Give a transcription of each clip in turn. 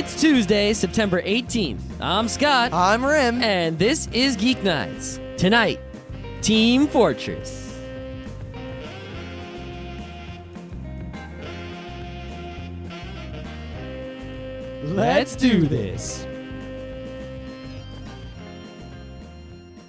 It's Tuesday, September 18th. I'm Scott. I'm Rim. And this is Geeknights. Tonight, Team Fortress. Let's do this.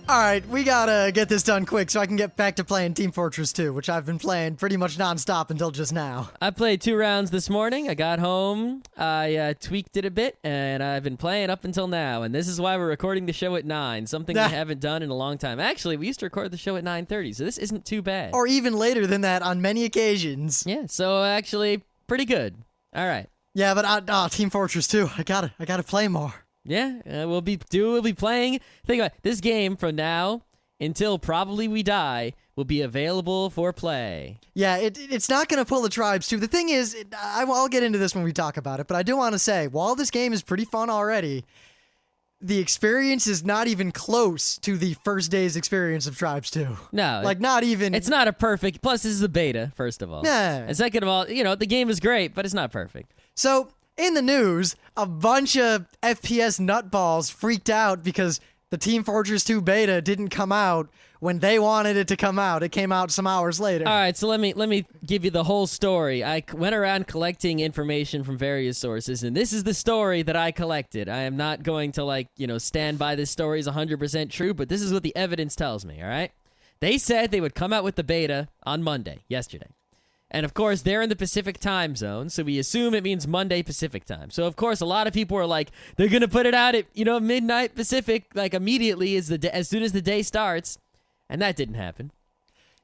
All right, we gotta get this done quick so I can get back to playing Team Fortress 2, which I've been playing pretty much nonstop until just now. I played 2 rounds this morning. I got home, I tweaked it a bit, and I've been playing up until now. And this is why we're recording the show at 9, something we haven't done in a long time. Actually, we used to record the show at 9:30, so this isn't too bad. Or even later than that on many occasions. Yeah, so actually, pretty good. All right. Yeah, but Team Fortress 2, I gotta play more. Yeah, we'll be playing. Think about it, this game from now until probably we die will be available for play. Yeah, it's not going to pull the tribes too. The thing is, I'll get into this when we talk about it, but I do want to say, while this game is pretty fun already, the experience is not even close to the first day's experience of Tribes 2. No. Like, not even. It's not a perfect. Plus, this is a beta, first of all. Yeah. And second of all, the game is great, but it's not perfect. So, in the news, a bunch of FPS nutballs freaked out because the Team Fortress 2 beta didn't come out when they wanted it to come out. It came out some hours later. All right, so let me give you the whole story. I went around collecting information from various sources, and this is the story that I collected. I am not going to, stand by this story as 100% true, but this is what the evidence tells me, all right? They said they would come out with the beta on Monday, yesterday. And, of course, they're in the Pacific time zone, so we assume it means Monday Pacific time. So, of course, a lot of people are like, they're going to put it out at, midnight Pacific, immediately as soon as the day starts. And that didn't happen.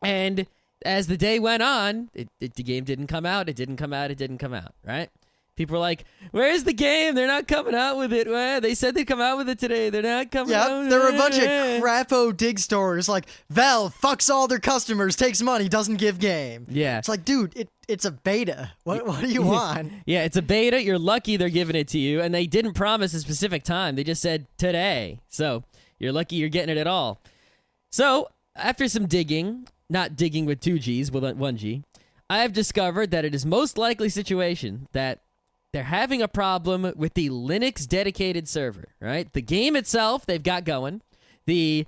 And as the day went on, the game didn't come out. It didn't come out, right? People were like, where's the game? They're not coming out with it. Well, they said they'd come out with it today. They're not coming out. Yeah, there were a bunch of crapo dig stores like, Valve fucks all their customers, takes money, doesn't give game. Yeah. It's like, dude, it's a beta. What do you want? Yeah, it's a beta. You're lucky they're giving it to you. And they didn't promise a specific time. They just said today. So you're lucky you're getting it at all. So after some digging, not digging with 2 Gs, with 1 G, I have discovered that it is most likely situation that they're having a problem with the Linux dedicated server, right? The game itself, they've got going. The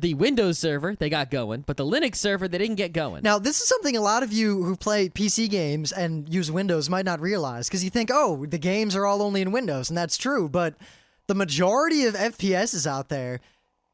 Windows server, they got going. But the Linux server, they didn't get going. Now, this is something a lot of you who play PC games and use Windows might not realize. Because you think, oh, the games are all only in Windows. And that's true. But the majority of FPSs out there,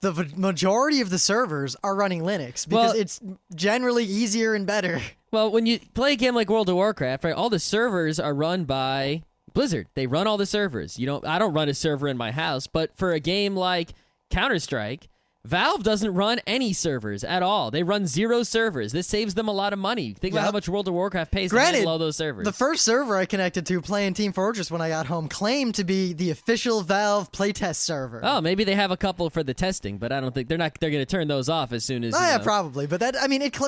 the majority of the servers are running Linux. Because it's generally easier and better. Well, when you play a game like World of Warcraft, right, all the servers are run by Blizzard. They run all the servers. I don't run a server in my house, but for a game like Counter-Strike, Valve doesn't run any servers at all. They run 0 servers. This saves them a lot of money. Think about how much World of Warcraft pays to handle all those servers. The first server I connected to playing Team Fortress when I got home claimed to be the official Valve playtest server. Oh, maybe they have a couple for the testing, but I don't think they're going to turn those off as soon as. Oh, yeah, probably. But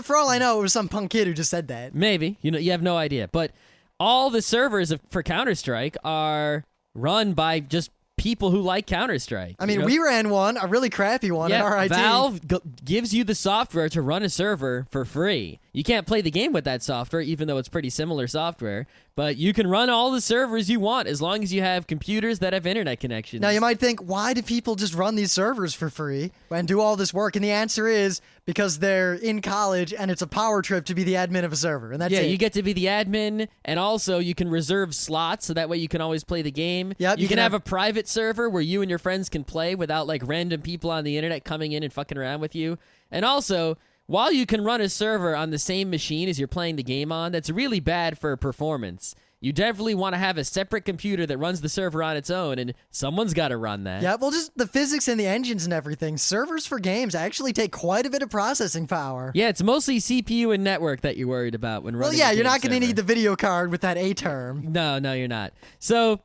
for all I know, it was some punk kid who just said that. Maybe. You have no idea. But all the servers for Counter-Strike are run by just people who like Counter-Strike. I mean, we ran one, a really crappy one at RIT. Valve gives you the software to run a server for free. You can't play the game with that software, even though it's pretty similar software. But you can run all the servers you want as long as you have computers that have internet connections. Now, you might think, why do people just run these servers for free and do all this work? And the answer is because they're in college and it's a power trip to be the admin of a server. And that's it. Yeah, you get to be the admin, and also you can reserve slots so that way you can always play the game. Yep, you can have a private server where you and your friends can play without random people on the internet coming in and fucking around with you. And also, while you can run a server on the same machine as you're playing the game on, that's really bad for performance. You definitely want to have a separate computer that runs the server on its own, and someone's got to run that. Yeah, well, just the physics and the engines and everything. Servers for games actually take quite a bit of processing power. Yeah, it's mostly CPU and network that you're worried about when running. Well, yeah, you're not going to need the video card with that A term. No, you're not. So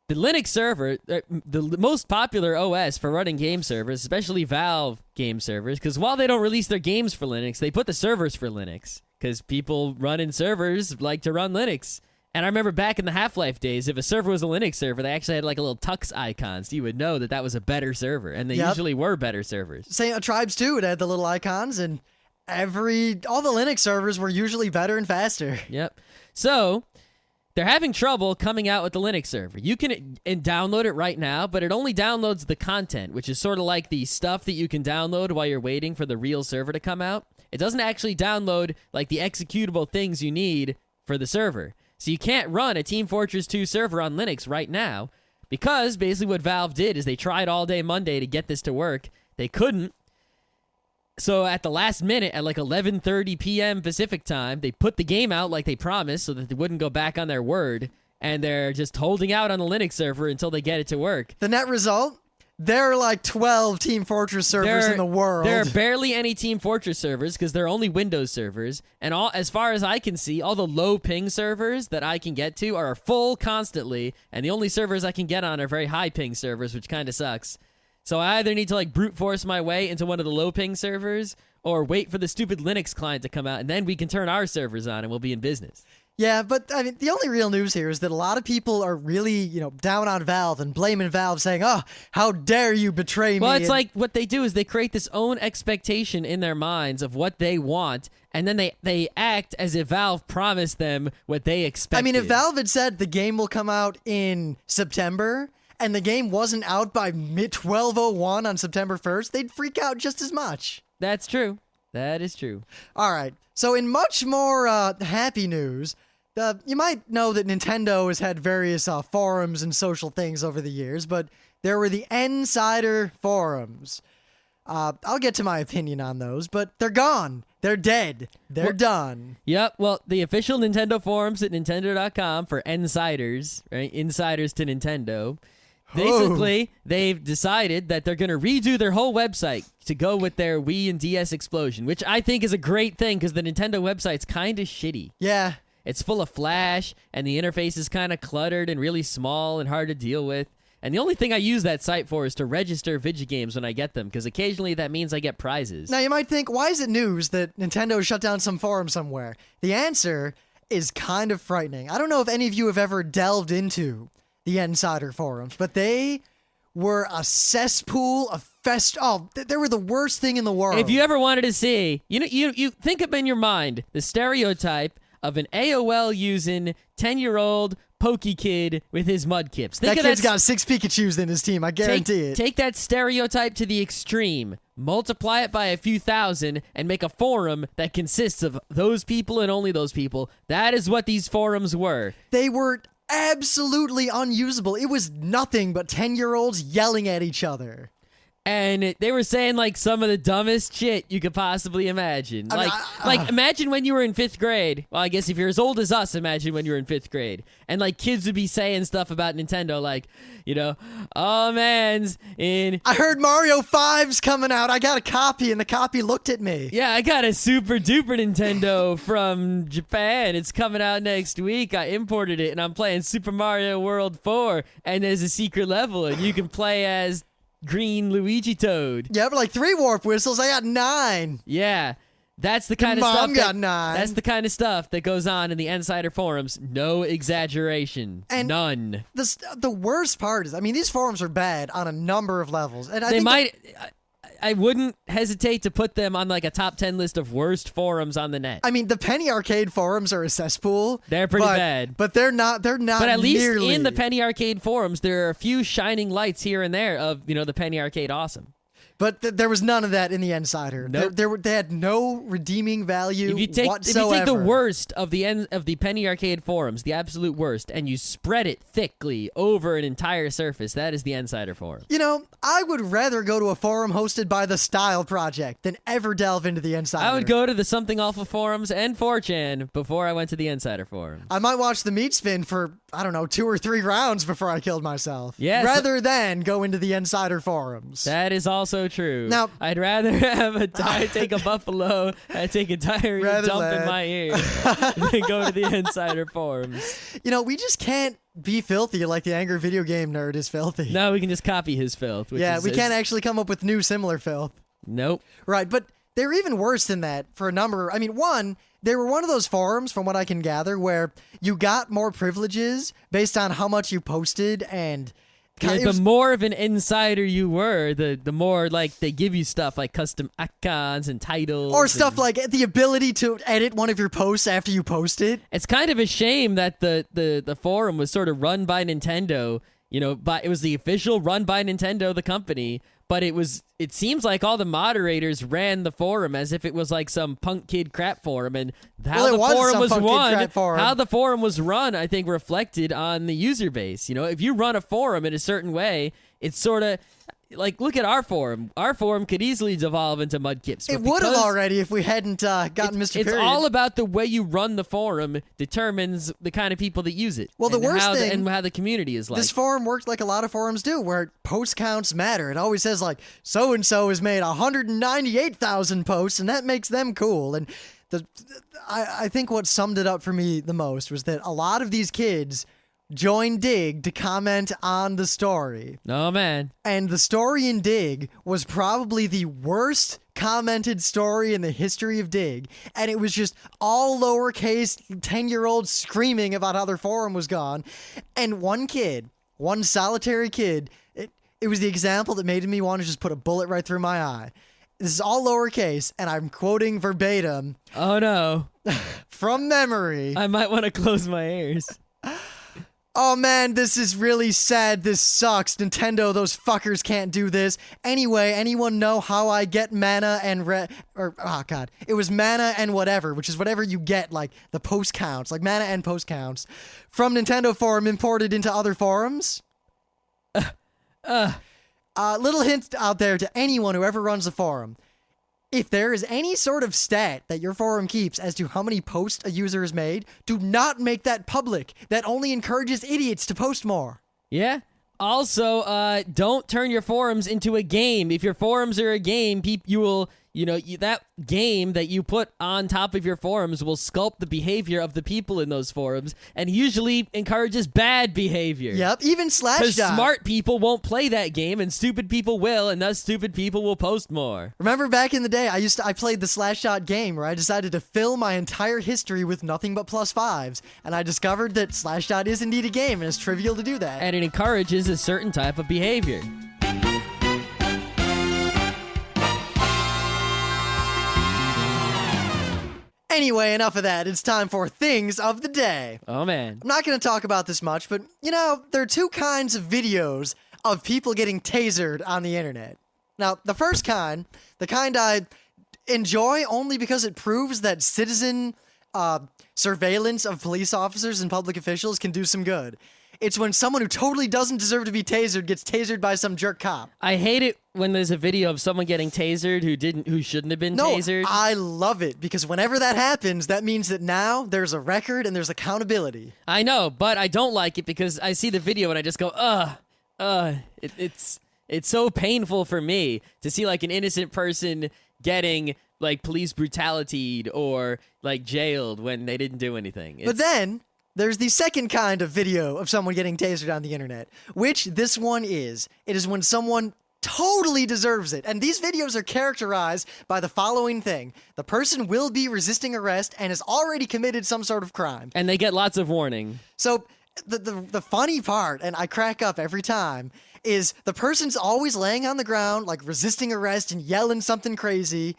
the Linux server, the most popular OS for running game servers, especially Valve game servers, because while they don't release their games for Linux, they put the servers for Linux, because people running servers like to run Linux. And I remember back in the Half-Life days, if a server was a Linux server, they actually had a little tux icon, so you would know that was a better server, and they usually were better servers. Say Tribes 2, it had the little icons, and all the Linux servers were usually better and faster. Yep. So they're having trouble coming out with the Linux server. You can download it right now, but it only downloads the content, which is sort of like the stuff that you can download while you're waiting for the real server to come out. It doesn't actually download like the executable things you need for the server. So you can't run a Team Fortress 2 server on Linux right now because basically what Valve did is they tried all day Monday to get this to work. They couldn't. So at the last minute, at like 11:30 p.m. Pacific time, they put the game out like they promised so that they wouldn't go back on their word, and they're just holding out on the Linux server until they get it to work. The net result? There are like 12 Team Fortress servers in the world. There are barely any Team Fortress servers because they're only Windows servers, and as far as I can see, all the low ping servers that I can get to are full constantly, and the only servers I can get on are very high ping servers, which kind of sucks. So I either need to like brute force my way into one of the low ping servers or wait for the stupid Linux client to come out, and then we can turn our servers on and we'll be in business. Yeah, but I mean, the only real news here is that a lot of people are really, down on Valve and blaming Valve, saying, "Oh, how dare you betray me?" Well, it's like what they do is they create this own expectation in their minds of what they want, and then they act as if Valve promised them what they expected. I mean, if Valve had said the game will come out in September, and the game wasn't out by mid-12:01 on September 1st, they'd freak out just as much. That's true. That is true. All right. So in much more happy news, you might know that Nintendo has had various forums and social things over the years, but there were the Insider forums. I'll get to my opinion on those, but they're gone. They're dead. They're done. Yep. Well, the official Nintendo forums at Nintendo.com for Insiders, right? Insiders to Nintendo. Basically, they've decided that they're going to redo their whole website to go with their Wii and DS explosion, which I think is a great thing because the Nintendo website's kind of shitty. Yeah. It's full of flash, and the interface is kind of cluttered and really small and hard to deal with. And the only thing I use that site for is to register video games when I get them, because occasionally that means I get prizes. Now, you might think, why is it news that Nintendo shut down some forum somewhere? The answer is kind of frightening. I don't know if any of you have ever delved into the Insider forums, but they were a cesspool of they were the worst thing in the world. If you ever wanted to see, you think up in your mind the stereotype of an AOL using 10-year-old pokey kid with his mudkips. That kid's got 6 Pikachus in his team, I guarantee it. Take that stereotype to the extreme, multiply it by a few thousand, and make a forum that consists of those people and only those people. That is what these forums were. They were absolutely unusable. It was nothing but 10-year-olds yelling at each other. And they were saying, like, some of the dumbest shit you could possibly imagine. Like, imagine when you were in 5th grade. Well, I guess if you're as old as us, imagine when you were in 5th grade. And, like, kids would be saying stuff about Nintendo, like, oh, man's in... I heard Mario 5's coming out. I got a copy, and the copy looked at me. Yeah, I got a super duper Nintendo from Japan. It's coming out next week. I imported it, and I'm playing Super Mario World 4. And there's a secret level, and you can play as... Green Luigi Toad. Yeah, but like 3 warp whistles, I got 9. Yeah, that's the kind of Mom stuff. got 9. That's the kind of stuff that goes on in the Insider forums. No exaggeration. And none. The worst part is, I mean, these forums are bad on a number of levels, and I wouldn't hesitate to put them on like a top 10 list of worst forums on the net. I mean, the Penny Arcade forums are a cesspool. They're pretty bad. But they're not But at least nearly. in the Penny Arcade forums, there are a few shining lights here and there of, the Penny Arcade awesome. But there was none of that in the Insider. Nope. They had no redeeming value whatsoever. If you take the worst of the Penny Arcade forums, the absolute worst, and you spread it thickly over an entire surface, that is the Insider forum. I would rather go to a forum hosted by the Style Project than ever delve into the Insider. I would go to the Something Awful forums and 4chan before I went to the Insider forum. I might watch the meat spin for, 2 or 3 rounds before I killed myself. Yes. Rather than go into the Insider forums. That is also true. Now, I'd rather have take a buffalo and take a diarrhea dump in my ear than go to the Insider forums. We just can't be filthy like the Angry Video Game Nerd is filthy. No, we can just copy his filth. Yeah, we can't actually come up with new similar filth. Nope. Right, but they're even worse than that for a number. I mean, one, they were one of those forums, from what I can gather, where you got more privileges based on how much you posted and Yeah, It the was- more of an insider you were, the more like they give you stuff like custom icons and titles. or stuff and- like the ability to edit one of your posts after you post it. It's kind of a shame that the forum was sort of run by Nintendo. It was the official run by Nintendo, the company. But it seems like all the moderators ran the forum as if it was like some punk kid crap forum, and how Well, it the was forum some was punk kid run, crap forum. how the forum was run, I think reflected on the user base. If you run a forum in a certain way, it's sort of like, look at our forum. Our forum could easily devolve into Mudkips. It would have already if we hadn't gotten Mr. It's Period. all about the way you run the forum determines the kind of people that use it. Well, the and worst how thing- and how the community is like. This forum worked like a lot of forums do, where post counts matter. It always says, like, so-and-so has made 198,000 posts, and that makes them cool. And I think what summed it up for me the most was that a lot of these kids joined Dig to comment on the story. Oh, man. And the story in Dig was probably the worst commented story in the history of Dig. And it was just all lowercase 10-year-olds screaming about how their forum was gone. And one solitary kid, it was the example that made me want to just put a bullet right through my eye. This is all lowercase, and I'm quoting verbatim Oh, no. from memory. I might want to close my ears. Oh man, this is really sad. This sucks. Nintendo, those fuckers can't do this. Anyway, anyone know how I get mana and it was mana and whatever, which is whatever you get, like the post counts, like mana and post counts from Nintendo forum imported into other forums? Little hint out there to anyone who ever runs a forum. If there is any sort of stat that your forum keeps as to how many posts a user has made, do not make that public. That only encourages idiots to post more. Yeah. Also, don't turn your forums into a game. If your forums are a game, you will, that game that you put on top of your forums will sculpt the behavior of the people in those forums and usually encourages bad behavior. Yep, even Because Slashdot. smart people won't play that game and stupid people will, and thus stupid people will post more. Remember back in the day, I played the Slashdot game where I decided to fill my entire history with nothing but +5s, and I discovered that Slashdot is indeed a game, and it's trivial to do that. And it encourages a certain type of behavior. Anyway, enough of that. It's time for Things of the Day. Oh, man. I'm not going to talk about this much, but, there are two kinds of videos of people getting tasered on the internet. Now, the first kind, the kind I enjoy only because it proves that citizen surveillance of police officers and public officials can do some good. It's when someone who totally doesn't deserve to be tasered gets tasered by some jerk cop. I hate it when there's a video of someone getting tasered who shouldn't have been tasered. I love it because whenever that happens, that means that now there's a record and there's accountability. I know, but I don't like it because I see the video and I just go, it's so painful for me to see like an innocent person getting like police brutality or like jailed when they didn't do anything. But then there's the second kind of video of someone getting tasered on the internet, which this one is. It is when someone totally deserves it. And these videos are characterized by the following thing. The person will be resisting arrest and has already committed some sort of crime. And they get lots of warning. So the funny part, and I crack up every time, is the person's always laying on the ground, like resisting arrest and yelling something crazy.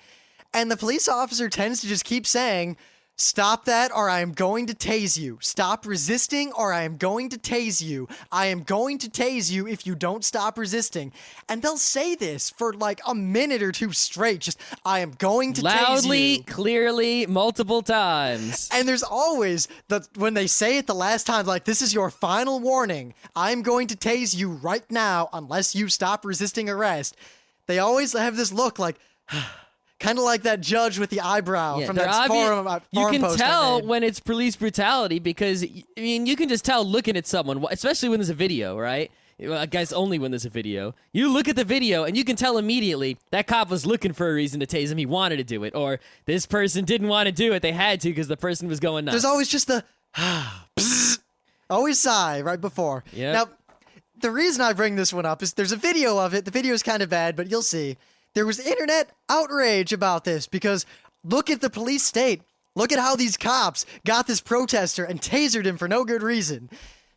And the police officer tends to just keep saying, "Stop that or I am going to tase you. Stop resisting or I am going to tase you. I am going to tase you if you don't stop resisting." And they'll say this for like a minute or two straight. Just, "I am going to tase you." Loudly, clearly, multiple times. And there's always, when they say it the last time, like, "This is your final warning. I'm going to tase you right now unless you stop resisting arrest." They always have this look like... kind of like that judge with the eyebrow from that forum You can post I tell made. when it's police brutality because, you can just tell looking at someone, especially when there's a video, right? I guess only when there's a video. You look at the video and you can tell immediately that cop was looking for a reason to tase him. He wanted to do it. Or this person didn't want to do it. They had to because the person was going nuts. There's always just the always sigh right before. Yep. Now, the reason I bring this one up is there's a video of it. The video is kind of bad, but you'll see. There was internet outrage about this because look at the police state. Look at how these cops got this protester and tasered him for no good reason.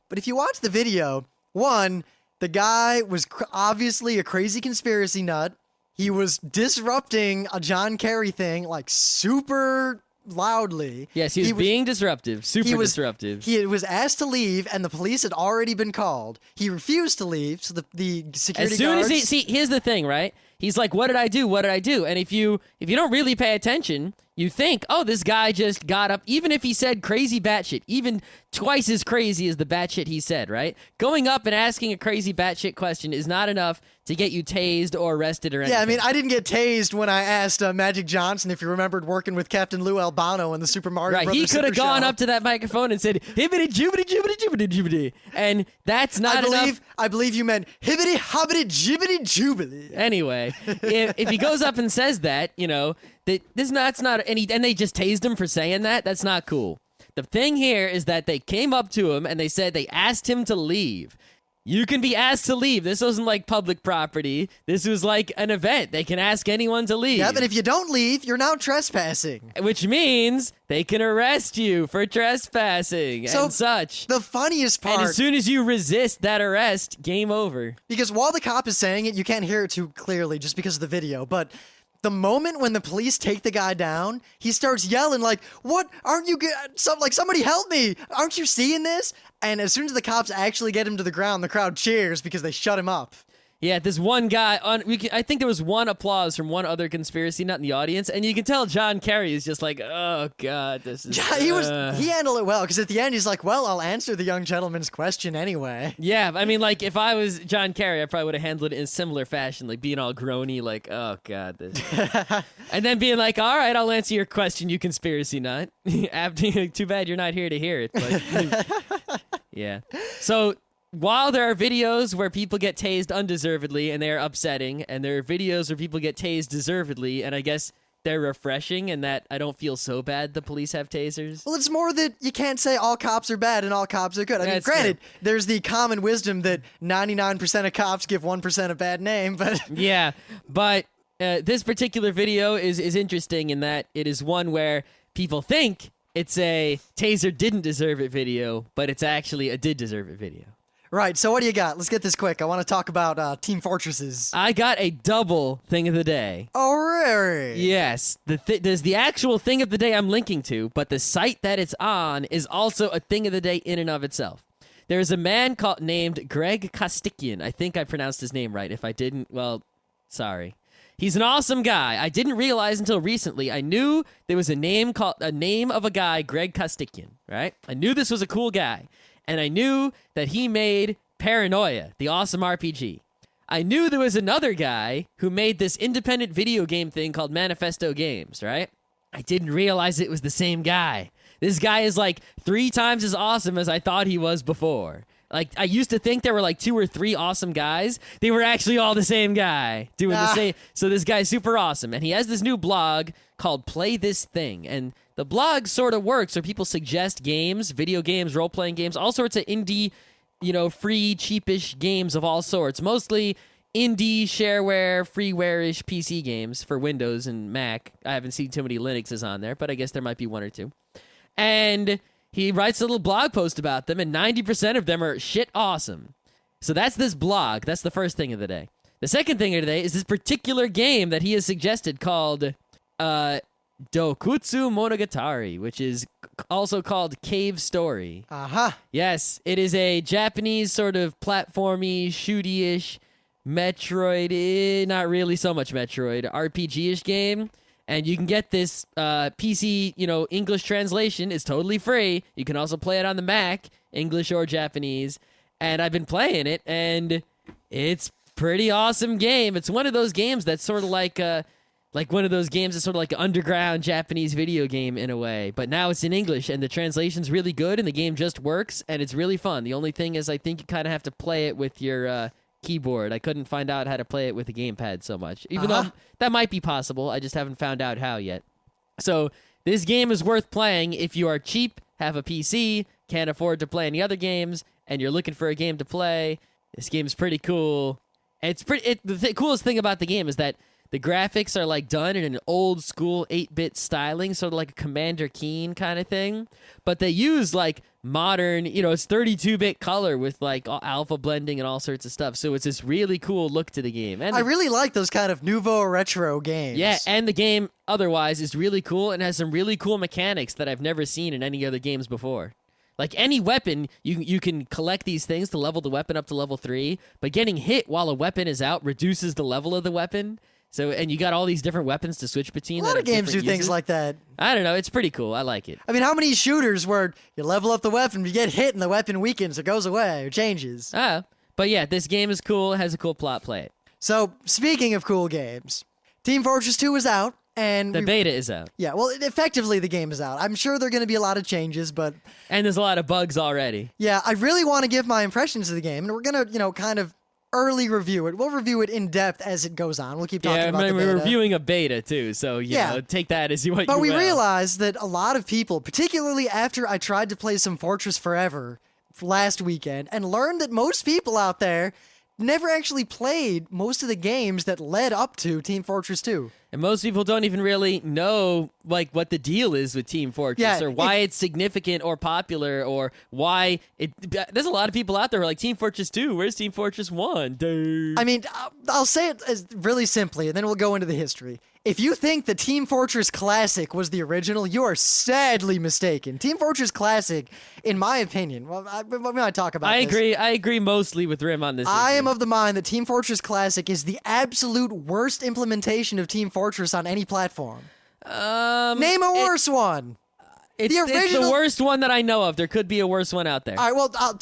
But if you watch the video, one, The guy was obviously a crazy conspiracy nut. He was disrupting a John Kerry thing like super loudly. Yes, he was being disruptive, super disruptive. He was asked to leave, and the police had already been called. He refused to leave, so the security guards... Here's the thing, right? He's like, what did I do? What did I do? And if you don't really pay attention, you think, oh, this guy just got up, even if he said crazy batshit, even twice as crazy as the batshit he said, right? Going up and asking a crazy batshit question is not enough to get you tased or arrested or anything. Yeah, I mean, I didn't get tased when I asked Magic Johnson if he remembered working with Captain Lou Albano in the Super Mario Brothers He could have gone Show. up to that microphone and said, hibbity jibbity jibbity jibbity jibbity. And that's not enough. I believe you meant hibbity hobbity jibbity jubbity. Anyway, if he goes up and says that, that's not, and they just tased him for saying that, that's not cool. The thing here is that they came up to him and they said they asked him to leave. You can be asked to leave. This wasn't like public property. This was like an event. They can ask anyone to leave. Yeah, but if you don't leave, you're now trespassing. Which means they can arrest you for trespassing and such. The funniest part... And as soon as you resist that arrest, game over. Because while the cop is saying it, you can't hear it too clearly just because of the video, but... The moment when the police take the guy down, he starts yelling like, "What? Aren't you somebody help me? Aren't you seeing this?" And as soon as the cops actually get him to the ground, the crowd cheers because they shut him up. Yeah, this one guy, I think there was one applause from one other conspiracy nut in the audience, and you can tell John Kerry is just like, oh, God, this is... He handled it well, because at the end he's like, well, I'll answer the young gentleman's question anyway. Yeah, I mean, like, if I was John Kerry, I probably would have handled it in a similar fashion, like being all groany, like, oh, God, this... And then being like, all right, I'll answer your question, you conspiracy nut. Too bad you're not here to hear it, but... Yeah. So... While there are videos where people get tased undeservedly and they're upsetting, and there are videos where people get tased deservedly, and I guess they're refreshing and that I don't feel so bad the police have tasers. Well, it's more that you can't say all cops are bad and all cops are good. I mean, granted, there's the common wisdom that 99% of cops give 1% a bad name, but... Yeah, but this particular video is interesting in that it is one where people think it's a taser didn't deserve it video, but it's actually a did deserve it video. Right, so what do you got? Let's get this quick. I want to talk about Team Fortresses. I got a double thing of the day. Oh, really? Yes. There's the actual thing of the day I'm linking to, but the site that it's on is also a thing of the day in and of itself. There's a man named Greg Kostikian. I think I pronounced his name right. If I didn't, well, sorry. He's an awesome guy. I didn't realize until recently. I knew there was a name of a guy, Greg Kostikian, right? I knew this was a cool guy. And I knew that he made Paranoia, the awesome RPG. I knew there was another guy who made this independent video game thing called Manifesto Games, right? I didn't realize it was the same guy. This guy is like 3 times as awesome as I thought he was before. Like, I used to think there were like 2 or 3 awesome guys. They were actually all the same guy doing the same. So this guy's super awesome. And he has this new blog called Play This Thing. And the blog sort of works where people suggest games, video games, role-playing games, all sorts of indie, free, cheapish games of all sorts. Mostly indie, shareware, freeware-ish PC games for Windows and Mac. I haven't seen too many Linuxes on there, but I guess there might be 1 or 2. And he writes a little blog post about them, and 90% of them are shit awesome. So that's this blog. That's the first thing of the day. The second thing of the day is this particular game that he has suggested called Dokutsu Monogatari, which is also called Cave Story. Uh-huh. Yes, it is a Japanese sort of platformy, shooty-ish, Metroid, not really so much Metroid, RPG-ish game. And you can get this PC, English translation. It's totally free. You can also play it on the Mac, English or Japanese. And I've been playing it, and it's pretty awesome game. It's one of those games that's sort of like one of those games that's sort of like an underground Japanese video game in a way. But now it's in English, and the translation's really good, and the game just works, and it's really fun. The only thing is I think you kind of have to play it with your keyboard. I couldn't find out how to play it with a gamepad so much. Even though that might be possible, I just haven't found out how yet. So this game is worth playing if you are cheap, have a PC, can't afford to play any other games, and you're looking for a game to play. This game is pretty cool. The coolest thing about the game is that The graphics are like done in an old school 8-bit styling, sort of like a Commander Keen kind of thing. But they use like modern, it's 32-bit color with like alpha blending and all sorts of stuff. So it's this really cool look to the game. And I really like those kind of nouveau retro games. yeah, and the game otherwise is really cool and has some really cool mechanics that I've never seen in any other games before. Like any weapon, you can collect these things to level the weapon up to level 3, but getting hit while a weapon is out reduces the level of the weapon. So, and you got all these different weapons to switch between. A lot of games do things like that. I don't know. It's pretty cool. I like it. I mean, how many shooters where you level up the weapon, you get hit, and the weapon weakens or goes away or changes? But yeah, this game is cool. It has a cool plot. Play it. So, speaking of cool games, Team Fortress 2 is out. And the beta is out. Yeah, well, effectively the game is out. I'm sure there are going to be a lot of changes, but... And there's a lot of bugs already. Yeah, I really want to give my impressions of the game, and we're going to, kind of early review it. We'll review it in depth as it goes on. We'll keep talking about the beta. We're reviewing a beta, too, so, you know, take that as what you will. But we realized that a lot of people, particularly after I tried to play some Fortress Forever last weekend, and learned that most people out there never actually played most of the games that led up to Team Fortress 2. And most people don't even really know like what the deal is with Team Fortress or why it's significant or popular or why it... There's a lot of people out there who are like, Team Fortress 2, where's Team Fortress 1? Dude. I mean, I'll say it as really simply, and then we'll go into the history. If you think the Team Fortress Classic was the original, you are sadly mistaken. Team Fortress Classic, in my opinion, well, we might talk about this. I agree mostly with Rim on this. I am of the mind that Team Fortress Classic is the absolute worst implementation of Team Fortress on any platform. Name a worse one. It's the worst one that I know of. There could be a worse one out there. All right, well,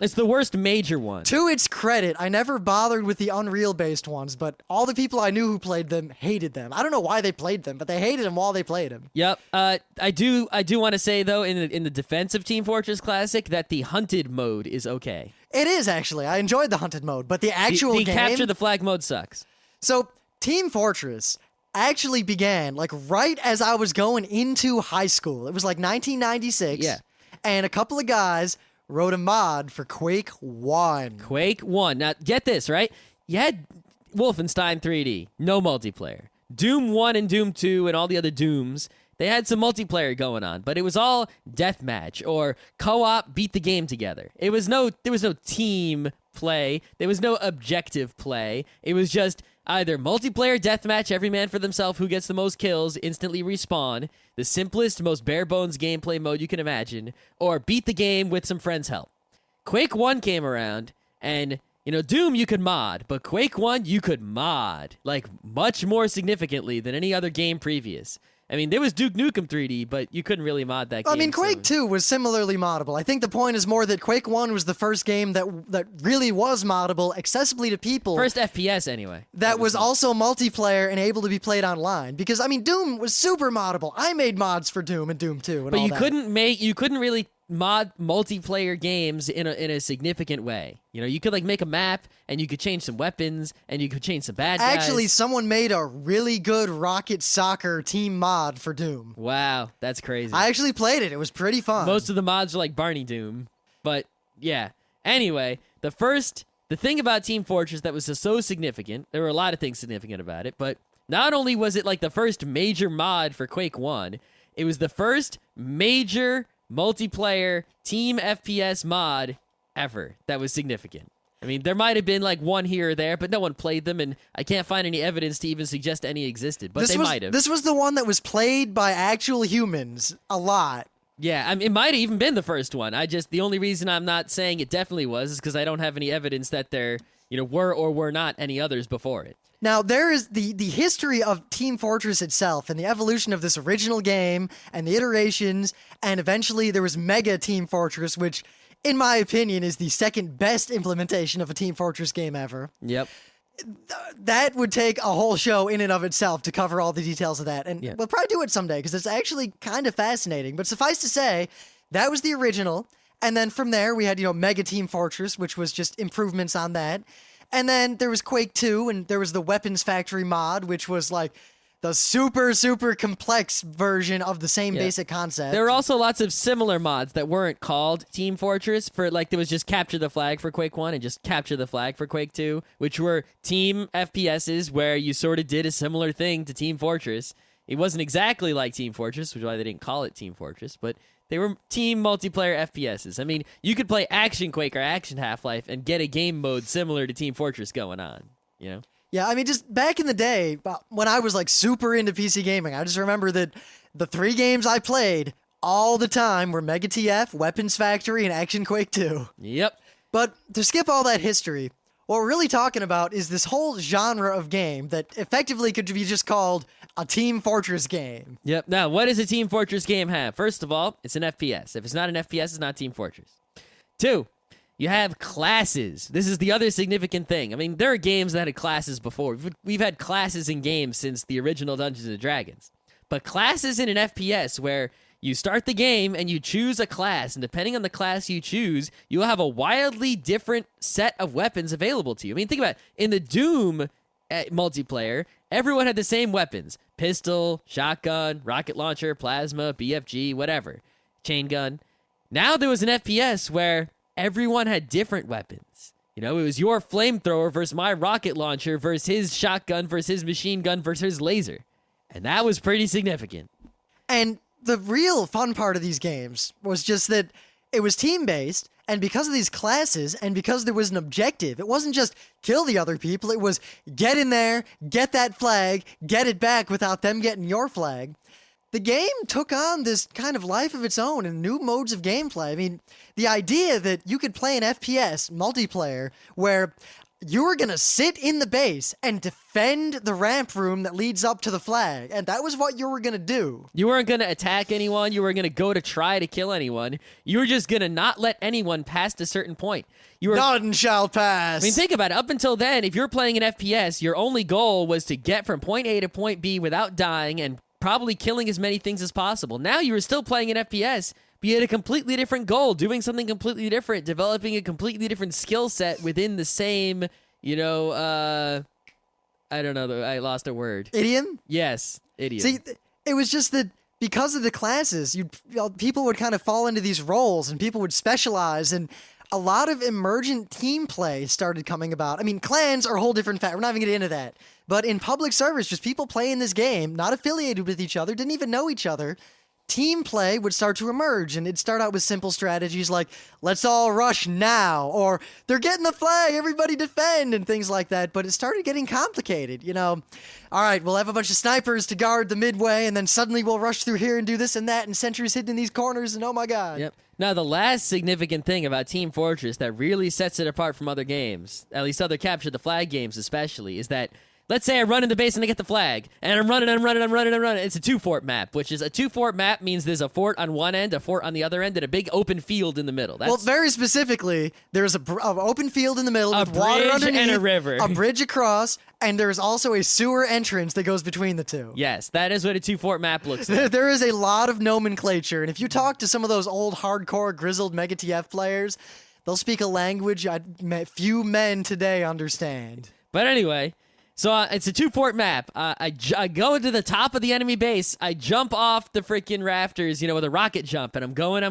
It's the worst major one. To its credit, I never bothered with the Unreal-based ones, but all the people I knew who played them hated them. I don't know why they played them, but they hated them while they played them. Yep. I do want to say though, in the defense of Team Fortress Classic, that the hunted mode is okay. It is actually. I enjoyed the hunted mode, but the actual the game, capture the flag mode sucks. So Team Fortress actually began like right as I was going into high school. It was like 1996. Yeah. And a couple of guys wrote a mod for Quake 1. Quake 1. Now, get this, right? You had Wolfenstein 3D, no multiplayer. Doom 1 and Doom 2 and all the other Dooms, they had some multiplayer going on, but it was all deathmatch or co-op beat the game together. There was no team play. There was no objective play. It was just either multiplayer deathmatch, every man for themselves, who gets the most kills, instantly respawn, the simplest, most bare-bones gameplay mode you can imagine, or beat the game with some friends' help. Quake 1 came around, and, Doom you could mod, but Quake 1 you could mod, like, much more significantly than any other game previous. I mean, there was Duke Nukem 3D, but you couldn't really mod that game. I mean, Quake 2 was similarly moddable. I think the point is more that Quake 1 was the first game that really was moddable, accessibly to people. First FPS, anyway. That was also multiplayer and able to be played online. Because, I mean, Doom was super moddable. I made mods for Doom and Doom 2 and but all that. You couldn't really mod multiplayer games in a significant way. You could like make a map and you could change some weapons and you could change some bad guys. Actually, someone made a really good Rocket Soccer team mod for Doom. Wow, that's crazy. I actually played it. It was pretty fun. Most of the mods are like Barney Doom. But yeah. Anyway, the thing about Team Fortress that was so significant, there were a lot of things significant about it, but not only was it like the first major mod for Quake 1, it was the first major multiplayer team FPS mod ever that was significant. I mean, there might have been like one here or there, but no one played them, and I can't find any evidence to even suggest any existed, but they might have. This was the one that was played by actual humans a lot. Yeah, I mean, it might have even been the first one. The only reason I'm not saying it definitely was is because I don't have any evidence that there, were or were not any others before it. Now, there is the history of Team Fortress itself and the evolution of this original game and the iterations, and eventually there was Mega Team Fortress, which, in my opinion, is the second best implementation of a Team Fortress game ever. Yep. That would take a whole show in and of itself to cover all the details of that, and we'll probably do it someday, because it's actually kind of fascinating. But suffice to say, that was the original, and then from there we had, Mega Team Fortress, which was just improvements on that. And then there was Quake 2, and there was the Weapons Factory mod, which was like the super, super complex version of the same basic concept. There were also lots of similar mods that weren't called Team Fortress. For like, there was just Capture the Flag for Quake 1 and just Capture the Flag for Quake 2, which were team FPSs where you sort of did a similar thing to Team Fortress. It wasn't exactly like Team Fortress, which is why they didn't call it Team Fortress, but they were team multiplayer FPSs. I mean, you could play Action Quake or Action Half-Life and get a game mode similar to Team Fortress going on, you know? Yeah, I mean, just back in the day, when I was like super into PC gaming, I just remember that the 3 games I played all the time were Mega TF, Weapons Factory, and Action Quake 2. Yep. But to skip all that history, what we're really talking about is this whole genre of game that effectively could be just called a Team Fortress game. Yep. Now, what does a Team Fortress game have? First of all, it's an FPS. If it's not an FPS, it's not Team Fortress. 2, you have classes. This is the other significant thing. I mean, there are games that had classes before. We've had classes in games since the original Dungeons & Dragons. But classes in an FPS where you start the game and you choose a class, and depending on the class you choose, you'll have a wildly different set of weapons available to you. I mean, think about it. In the Doom multiplayer, everyone had the same weapons. Pistol, shotgun, rocket launcher, plasma, BFG, whatever. Chain gun. Now there was an FPS where everyone had different weapons. You know, it was your flamethrower versus my rocket launcher versus his shotgun versus his machine gun versus his laser. And that was pretty significant. And the real fun part of these games was just that it was team-based, and because of these classes, and because there was an objective, it wasn't just kill the other people, it was get in there, get that flag, get it back without them getting your flag. The game took on this kind of life of its own and new modes of gameplay. I mean, the idea that you could play an FPS multiplayer where you were going to sit in the base and defend the ramp room that leads up to the flag, and that was what you were going to do. You weren't going to attack anyone. You were going to go to try to kill anyone. You were just going to not let anyone past a certain point. None shall pass. I mean, think about it. Up until then, if you're playing an FPS, your only goal was to get from point A to point B without dying and probably killing as many things as possible. Now you were still playing an FPS, but you had a completely different goal, doing something completely different, developing a completely different skill set within the same, you know, I don't know, I lost a word. Idiom? Yes, idiom. See, it was just that because of the classes, people would kind of fall into these roles and people would specialize, and a lot of emergent team play started coming about. I mean, clans are a whole different fact. We're not even going to get into that. But in public service, just people playing this game, not affiliated with each other, didn't even know each other, team play would start to emerge, and it'd start out with simple strategies like, let's all rush now, or they're getting the flag, everybody defend, and things like that. But it started getting complicated, you know. All right, we'll have a bunch of snipers to guard the midway, and then suddenly we'll rush through here and do this and that, and sentries hidden in these corners, and oh my god. Yep. Now, the last significant thing about Team Fortress that really sets it apart from other games, at least other Capture the Flag games especially, is that let's say I run in the base and I get the flag, and I'm running. It's a 2-fort map, which is a 2-fort map means there's a fort on one end, a fort on the other end, and a big open field in the middle. Well, very specifically, there's an open field in the middle with water underneath, and a river, a bridge across, and there's also a sewer entrance that goes between the two. Yes, that is what a 2-fort map looks like. There is a lot of nomenclature, and if you talk to some of those old hardcore grizzled Mega TF players, they'll speak a language few men today understand. But anyway, so it's a 2-fort map. I go into the top of the enemy base. I jump off the freaking rafters, you know, with a rocket jump, and I'm going,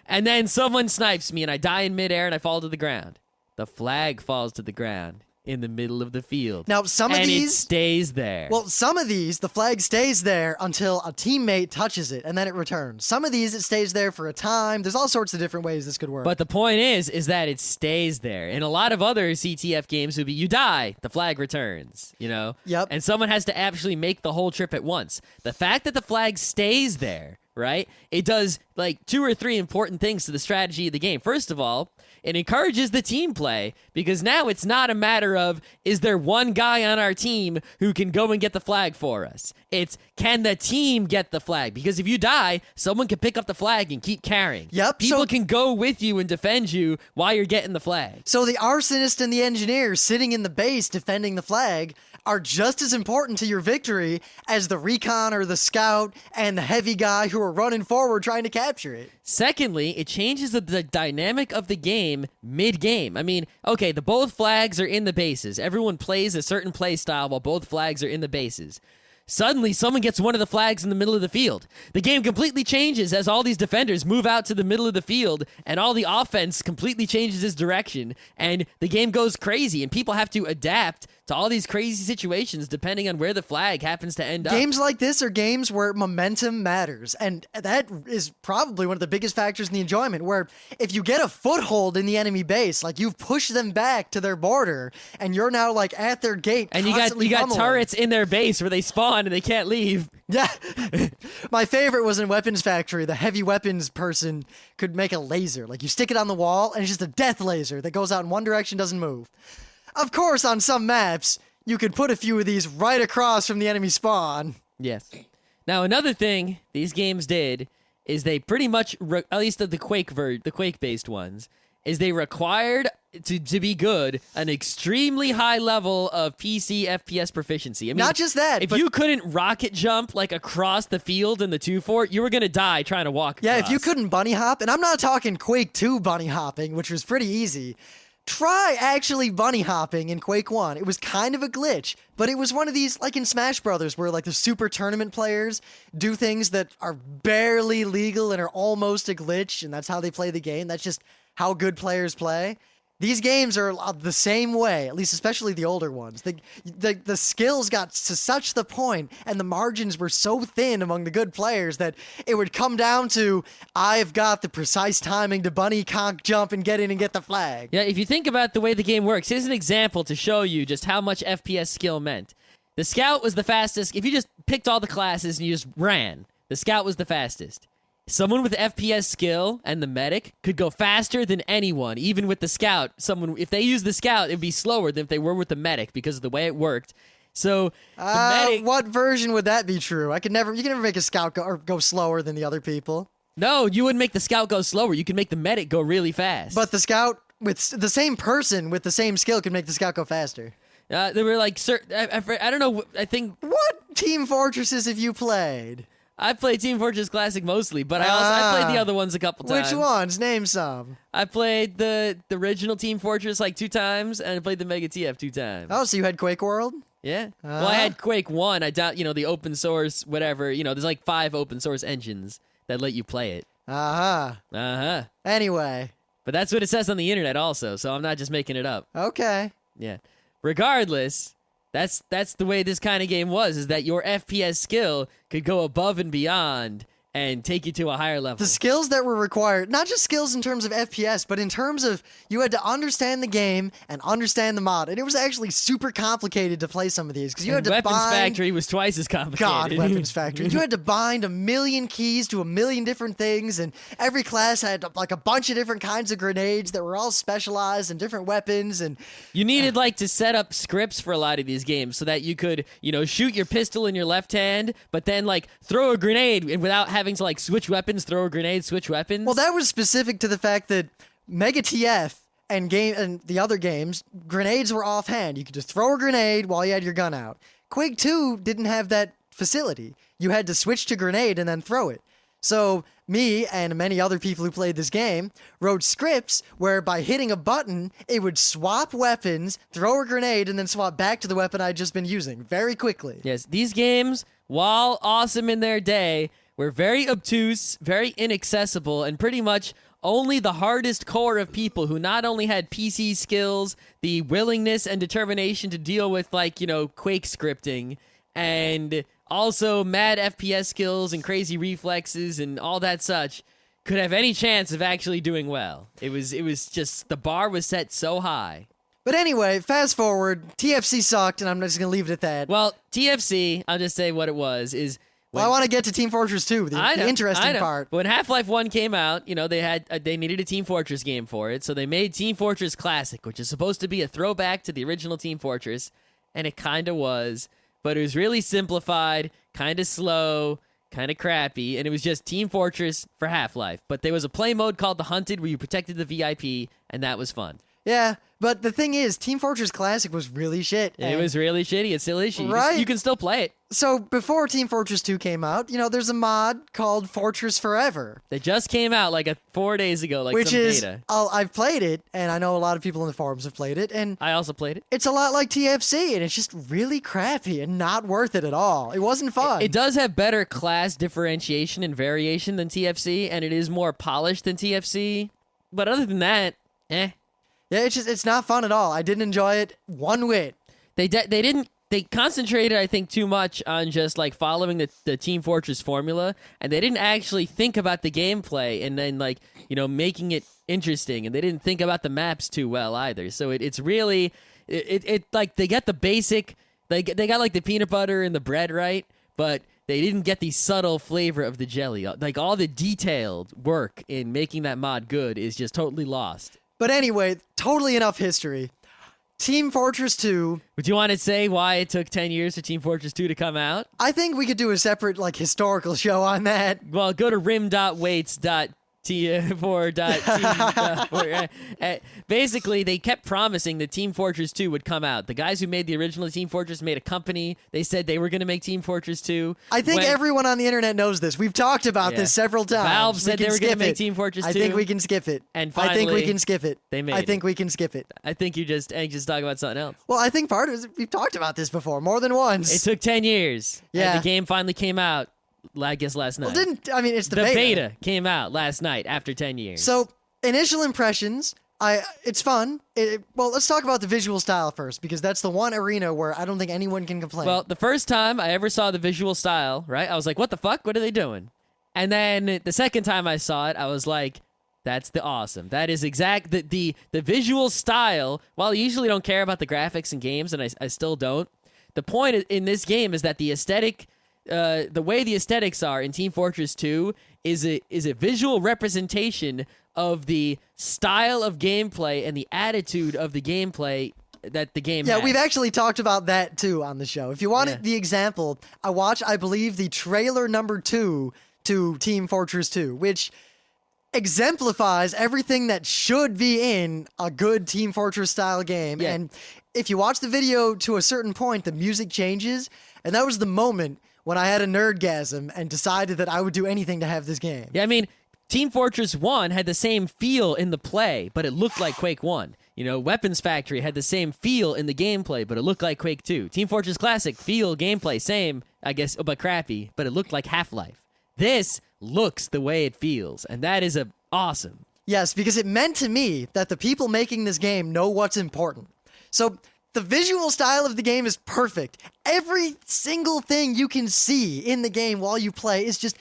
and then someone snipes me, and I die in midair, and I fall to the ground. The flag falls to the ground in the middle of the field. Now, some of and these it stays there. Well, some of these, the flag stays there until a teammate touches it, and then it returns. Some of these, it stays there for a time. There's all sorts of different ways this could work. But the point is that it stays there. In a lot of other CTF games, would be you die, the flag returns, you know? Yep. And someone has to actually make the whole trip at once. The fact that the flag stays there, right? It does like 2 or 3 important things to the strategy of the game. First of all, it encourages the team play, because now it's not a matter of, is there one guy on our team who can go and get the flag for us? It's, can the team get the flag? Because if you die, someone can pick up the flag and keep carrying. Yep. People can go with you and defend you while you're getting the flag. So the arsonist and the engineer sitting in the base defending the flag are just as important to your victory as the recon or the scout and the heavy guy who are running forward trying to capture it. Secondly, it changes the dynamic of the game mid-game. I mean, okay, both flags are in the bases. Everyone plays a certain play style while both flags are in the bases. Suddenly, someone gets one of the flags in the middle of the field. The game completely changes as all these defenders move out to the middle of the field, and all the offense completely changes its direction, and the game goes crazy, and people have to adapt to all these crazy situations depending on where the flag happens to end up. Games like this are games where momentum matters, and that is probably one of the biggest factors in the enjoyment, where if you get a foothold in the enemy base, like you've pushed them back to their border, and you're now like at their gate, and you got turrets in their base where they spawn and they can't leave. Yeah. My favorite was in Weapons Factory. The heavy weapons person could make a laser. Like, you stick it on the wall, and it's just a death laser that goes out in one direction, doesn't move. Of course, on some maps, you could put a few of these right across from the enemy spawn. Yes. Now, another thing these games did is they pretty much, at least the Quake-based ones, is they required, to be good, an extremely high level of PC FPS proficiency. I mean, not just that, if you couldn't rocket jump like across the field in the 2-fort, you were gonna die trying to walk across. Yeah, if you couldn't bunny hop, and I'm not talking Quake 2 bunny hopping, which was pretty easy. Try actually bunny hopping in Quake 1. It was kind of a glitch, but it was one of these, like in Smash Brothers, where like the super tournament players do things that are barely legal and are almost a glitch, and that's how they play the game. That's just how good players play. These games are the same way, at least especially the older ones. The skills got to such the point, and the margins were so thin among the good players that it would come down to, I've got the precise timing to bunny conk jump and get in and get the flag. Yeah, if you think about the way the game works, here's an example to show you just how much FPS skill meant. The Scout was the fastest. If you just picked all the classes and you just ran, the Scout was the fastest. Someone with FPS skill and the medic could go faster than anyone, even with the Scout. If they used the Scout, it'd be slower than if they were with the medic because of the way it worked. So the medic. What version would that be true? You can never make a Scout go slower than the other people. No, you wouldn't make the Scout go slower. You could make the medic go really fast. But the Scout, with the same person with the same skill, could make the Scout go faster. There were like I don't know. I think what Team Fortresses have you played? I played Team Fortress Classic mostly, but I played the other ones a couple times. Which ones? Name some. I played the original Team Fortress like 2 times, and I played the Mega TF 2 times. Oh, so you had Quake World? Yeah. Well, I had Quake 1. I doubt, the open source, whatever. There's like 5 open source engines that let you play it. Uh-huh. Anyway. But that's what it says on the internet also, so I'm not just making it up. Okay. Yeah. Regardless, that's the way this kind of game was, is that your FPS skill could go above and beyond and take you to a higher level. The skills that were required, not just skills in terms of FPS, but in terms of you had to understand the game and understand the mod. And it was actually super complicated to play some of these because you had to Weapons Factory was twice as complicated. God, Weapons Factory. You had to bind a million keys to a million different things, and every class had like a bunch of different kinds of grenades that were all specialized and different weapons. And you needed to set up scripts for a lot of these games so that you could, shoot your pistol in your left hand, but then throw a grenade and without having to switch weapons, throw a grenade, switch weapons. Well, that was specific to the fact that Mega TF and the other games, grenades were offhand. You could just throw a grenade while you had your gun out. Quake 2 didn't have that facility. You had to switch to grenade and then throw it. So me and many other people who played this game wrote scripts where by hitting a button, it would swap weapons, throw a grenade, and then swap back to the weapon I'd just been using very quickly. Yes, these games, while awesome in their day, were very obtuse, very inaccessible, and pretty much only the hardest core of people who not only had PC skills, the willingness and determination to deal with, Quake scripting, and also mad FPS skills and crazy reflexes and all that such, could have any chance of actually doing well. It was just, the bar was set so high. But anyway, fast forward, TFC sucked, and I'm just going to leave it at that. Well, TFC, I'll just say what it was, is... Well, I want to get to Team Fortress 2, the interesting part. When Half-Life 1 came out, they needed a Team Fortress game for it, so they made Team Fortress Classic, which is supposed to be a throwback to the original Team Fortress, and it kind of was, but it was really simplified, kind of slow, kind of crappy, and it was just Team Fortress for Half-Life. But there was a play mode called The Hunted where you protected the VIP, and that was fun. Yeah, but the thing is, Team Fortress Classic was really shit. It was really shitty. It still is shitty. Right. You can still play it. So before Team Fortress 2 came out, there's a mod called Fortress Forever. They just came out like 4 days ago, like which some is, beta. I've played it, and I know a lot of people in the forums have played it, and I also played it. it's a lot like TFC, and it's just really crappy and not worth it at all. It wasn't fun. It does have better class differentiation and variation than TFC, and it is more polished than TFC. But other than that, eh. Yeah, it's not fun at all. I didn't enjoy it one whit. They concentrated, I think, too much on just like following the Team Fortress formula, and they didn't actually think about the gameplay and then making it interesting, and they didn't think about the maps too well either. So it's really like they got the basic, they got like the peanut butter and the bread right, but they didn't get the subtle flavor of the jelly. Like all the detailed work in making that mod good is just totally lost. But anyway, totally enough history. Team Fortress 2. Would you want to say why it took 10 years for Team Fortress 2 to come out? I think we could do a separate historical show on that. Well, go to rim.waits.t4.t. Basically, they kept promising that Team Fortress 2 would come out. The guys who made the original Team Fortress made a company. They said they were going to make Team Fortress 2. I think everyone on the internet knows this. We've talked about this several times. Valve said they were going to make Team Fortress 2. I think we can skip it. And finally, I think we can skip it. They made I think we can skip it. I think you just anxious to talk about something else. Well, I think part of it, we've talked about this before more than once. It took 10 years. Yeah. And the game finally came out, I guess, last night. Well, it's the beta came out last night after 10 years. So, initial impressions, it's fun. Well, let's talk about the visual style first, because that's the one arena where I don't think anyone can complain. Well, the first time I ever saw the visual style, right, I was like, what the fuck? What are they doing? And then the second time I saw it, I was like, that's the awesome. That is exact. The visual style, while I usually don't care about the graphics in games, and I still don't, the point in this game is that the aesthetic, the way the aesthetics are in Team Fortress 2 is a visual representation of the style of gameplay and the attitude of the gameplay that the game has. Yeah, we've actually talked about that too on the show. If you wanted the example, I watched, I believe, the trailer number 2 to Team Fortress 2, which exemplifies everything that should be in a good Team Fortress style game. Yeah. And if you watch the video to a certain point, the music changes, and that was the moment when I had a nerdgasm and decided that I would do anything to have this game. Yeah, I mean, Team Fortress 1 had the same feel in the play, but it looked like Quake 1. Weapons Factory had the same feel in the gameplay, but it looked like Quake 2. Team Fortress Classic, feel, gameplay, same, I guess, but crappy, but it looked like Half-Life. This looks the way it feels, and that is awesome. Yes, because it meant to me that the people making this game know what's important. So the visual style of the game is perfect. Every single thing you can see in the game while you play is just...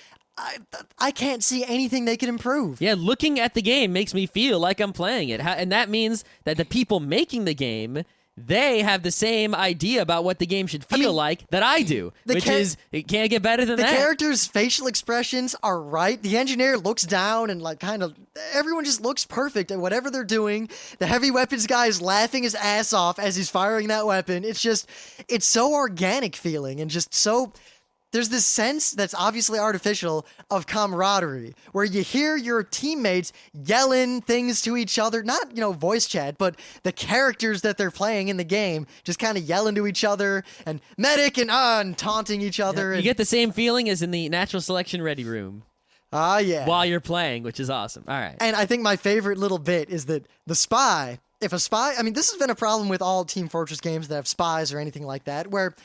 I can't see anything they could improve. Yeah, looking at the game makes me feel like I'm playing it. And that means that the people making the game, they have the same idea about what the game should feel like that I do, which is, it can't get better than that. The characters' facial expressions are right. The engineer looks down and everyone just looks perfect at whatever they're doing. The heavy weapons guy is laughing his ass off as he's firing that weapon. It's so organic feeling and just so... There's this sense that's obviously artificial of camaraderie, where you hear your teammates yelling things to each other, not, voice chat, but the characters that they're playing in the game just kind of yelling to each other and medic and taunting each other. You get the same feeling as in the natural selection ready room. Ah, yeah. While you're playing, which is awesome. All right. And I think my favorite little bit is that the spy, this has been a problem with all Team Fortress games that have spies or anything like that, where...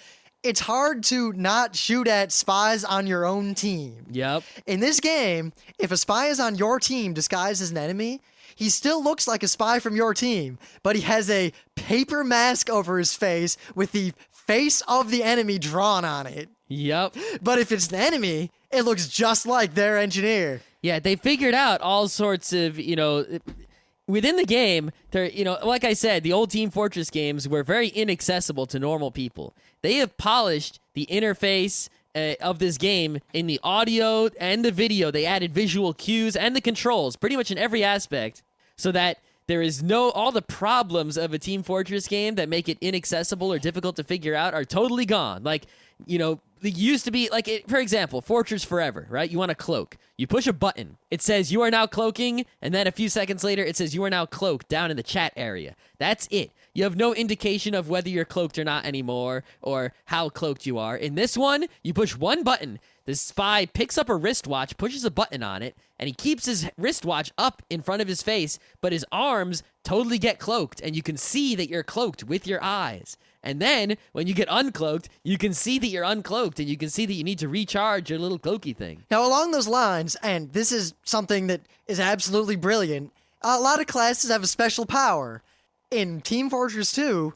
It's hard to not shoot at spies on your own team. Yep. In this game, if a spy is on your team disguised as an enemy, he still looks like a spy from your team, but he has a paper mask over his face with the face of the enemy drawn on it. Yep. But if it's an enemy, it looks just like their engineer. Yeah, they figured out all sorts of, within the game, like I said, the old Team Fortress games were very inaccessible to normal people. They have polished the interface of this game in the audio and the video. They added visual cues and the controls, pretty much in every aspect, so that there is all the problems of a Team Fortress game that make it inaccessible or difficult to figure out are totally gone. Like, it used to be like, for example, Fortress Forever, right? You want to cloak. You push a button. It says you are now cloaking, and then a few seconds later, it says you are now cloaked down in the chat area. That's it. You have no indication of whether you're cloaked or not anymore, or how cloaked you are. In this one, you push one button. The spy picks up a wristwatch, pushes a button on it, and he keeps his wristwatch up in front of his face, but his arms totally get cloaked, and you can see that you're cloaked with your eyes. And then, when you get uncloaked, you can see that you're uncloaked, and you can see that you need to recharge your little cloaky thing. Now, along those lines, and this is something that is absolutely brilliant, a lot of classes have a special power. In Team Fortress 2,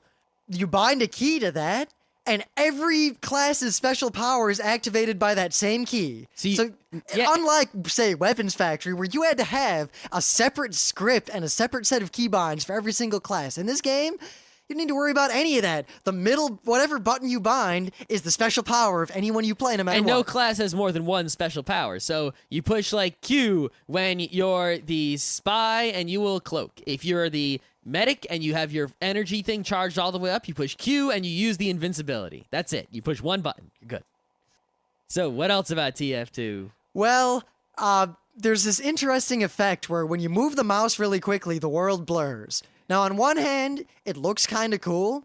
you bind a key to that, and every class's special power is activated by that same key. So unlike, say, Weapons Factory, where you had to have a separate script and a separate set of keybinds for every single class, in this game, you don't need to worry about any of that. The middle, whatever button you bind, is the special power of anyone you play, no matter what. And no class has more than one special power. So you push, like, Q when you're the spy, and you will cloak. If you're the medic and you have your energy thing charged all the way up, you push Q and you use the invincibility. That's it. You push one button. You're good. So what else about TF2? Well, there's this interesting effect where when you move the mouse really quickly, the world blurs. Now, on one hand, it looks kind of cool,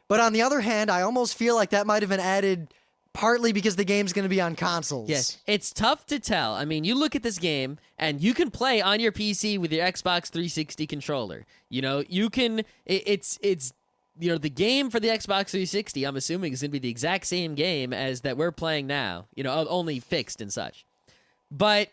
but on the other hand, I almost feel like that might have been added partly because the game's going to be on consoles. Yes, it's tough to tell. I mean, you look at this game, and you can play on your PC with your Xbox 360 controller. You can. It's the game for the Xbox 360. I'm assuming is going to be the exact same game as that we're playing now. Only fixed and such. But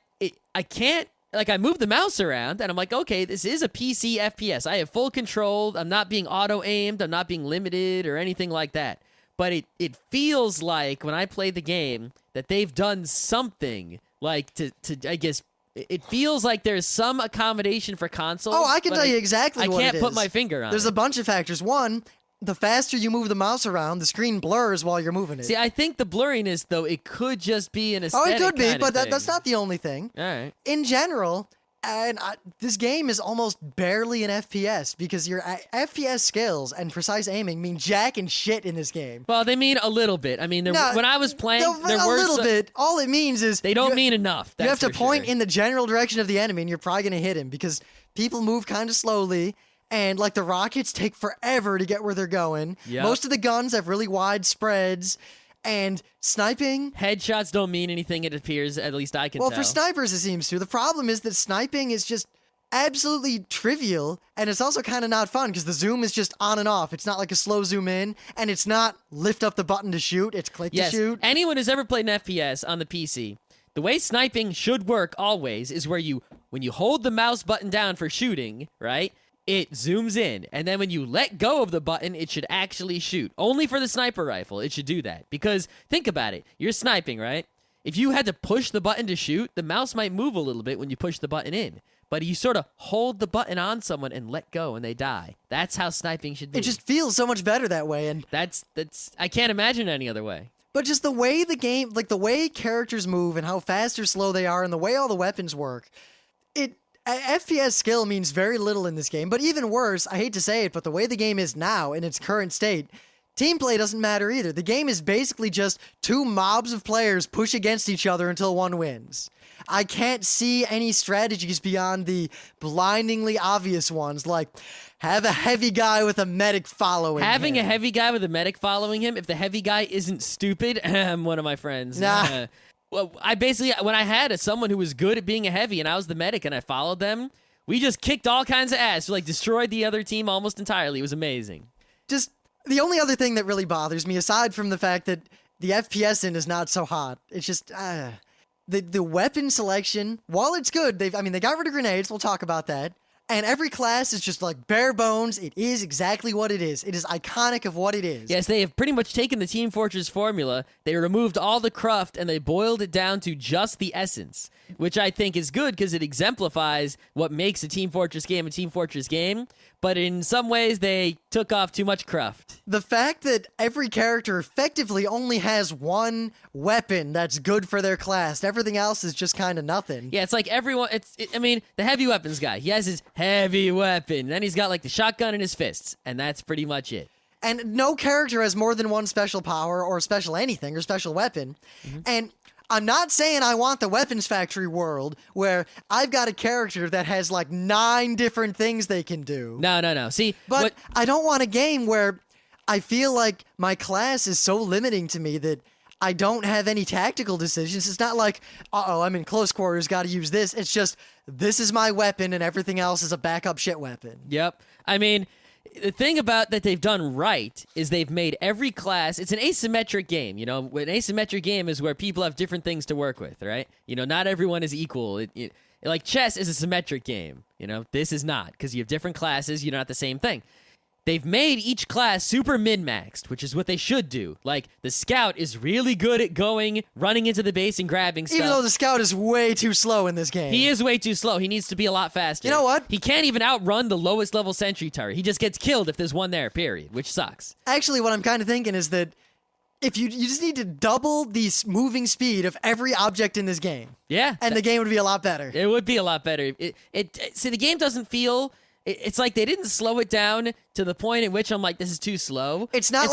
I can't. Like, I move the mouse around, and I'm like, okay, this is a PC FPS. I have full control. I'm not being auto-aimed. I'm not being limited or anything like that. But it feels like, when I play the game, that they've done something, like, to I guess, it feels like there's some accommodation for consoles. Oh, I can tell you exactly what it is. I can't put my finger on There's it. a bunch of factors. One, the faster you move the mouse around, the screen blurs while you're moving it. See, I think the blurriness, though, it could just be an aesthetic. Oh, it could be, but thing. that's not the only thing. All right. In general, this game is almost barely an FPS because your FPS skills and precise aiming mean jack and shit in this game. Well, they mean a little bit. I mean, when I was playing, there were a little bit. All it means is they don't mean enough. You have to point sure. in the general direction of the enemy, and you're probably going to hit him because people move kind of slowly. And, like, the rockets take forever to get where they're going. Yep. Most of the guns have really wide spreads. And sniping... Headshots don't mean anything, it appears. At least I can tell. Well, for snipers, it seems to. The problem is that sniping is just absolutely trivial. And it's also kind of not fun because the zoom is just on and off. It's not like a slow zoom in. And it's not lift up the button to shoot. It's click to shoot. Anyone who's ever played an FPS on the PC... The way sniping should work always is where when you hold the mouse button down for shooting, right, it zooms in. And then when you let go of the button, it should actually shoot. Only for the sniper rifle, it should do that. Because think about it. You're sniping, right? If you had to push the button to shoot, the mouse might move a little bit when you push the button in. But you sort of hold the button on someone and let go and they die. That's how sniping should be. It just feels so much better that way. And that's I can't imagine any other way. But just the way the game, like the way characters move and how fast or slow they are and the way all the weapons work, FPS skill means very little in this game. But even worse, I hate to say it, but the way the game is now in its current state, team play doesn't matter either. The game is basically just two mobs of players push against each other until one wins. I can't see any strategies beyond the blindingly obvious ones, like have a heavy guy with a medic following Having him. a heavy guy with a medic following him, if the heavy guy isn't stupid, one of my friends. Nah. Well, I basically, when I had someone who was good at being a heavy and I was the medic and I followed them, we just kicked all kinds of ass. We, destroyed the other team almost entirely. It was amazing. Just the only other thing that really bothers me, aside from the fact that the FPS in is not so hot, it's just the weapon selection. While it's good, they got rid of grenades. We'll talk about that. And every class is just like bare bones. It is exactly what it is. It is iconic of what it is. Yes, they have pretty much taken the Team Fortress formula. They removed all the cruft and they boiled it down to just the essence, which I think is good because it exemplifies what makes a Team Fortress game a Team Fortress game. But in some ways, they took off too much cruft. The fact that every character effectively only has one weapon that's good for their class. Everything else is just kind of nothing. Yeah, it's like everyone... the heavy weapons guy, he has his heavy weapon. Then he's got, the shotgun in his fists. And that's pretty much it. And no character has more than one special power or special anything or special weapon. And I'm not saying I want the Weapons Factory world where I've got a character that has like 9 different things they can do. No. See, But I don't want a game where I feel like my class is so limiting to me that I don't have any tactical decisions. It's not like, I'm in close quarters, got to use this. It's just, this is my weapon and everything else is a backup shit weapon. Yep. I mean, the thing about that they've done right is they've made every class, it's an asymmetric game. You know, an asymmetric game is where people have different things to work with, right? You know, not everyone is equal. Like chess is a symmetric game. You know, this is not, because you have different classes, you're not the same thing. They've made each class super min-maxed, which is what they should do. Like, the scout is really good at running into the base and grabbing stuff. Even though the scout is way too slow in this game. He is way too slow. He needs to be a lot faster. You know what? He can't even outrun the lowest level sentry turret. He just gets killed if there's one there, period, which sucks. Actually, what I'm kind of thinking is that if you just need to double the moving speed of every object in this game. Yeah. And the game would be a lot better. It would be a lot better. See, the game doesn't feel... It's like they didn't slow it down to the point at which I'm like, this is too slow. It's not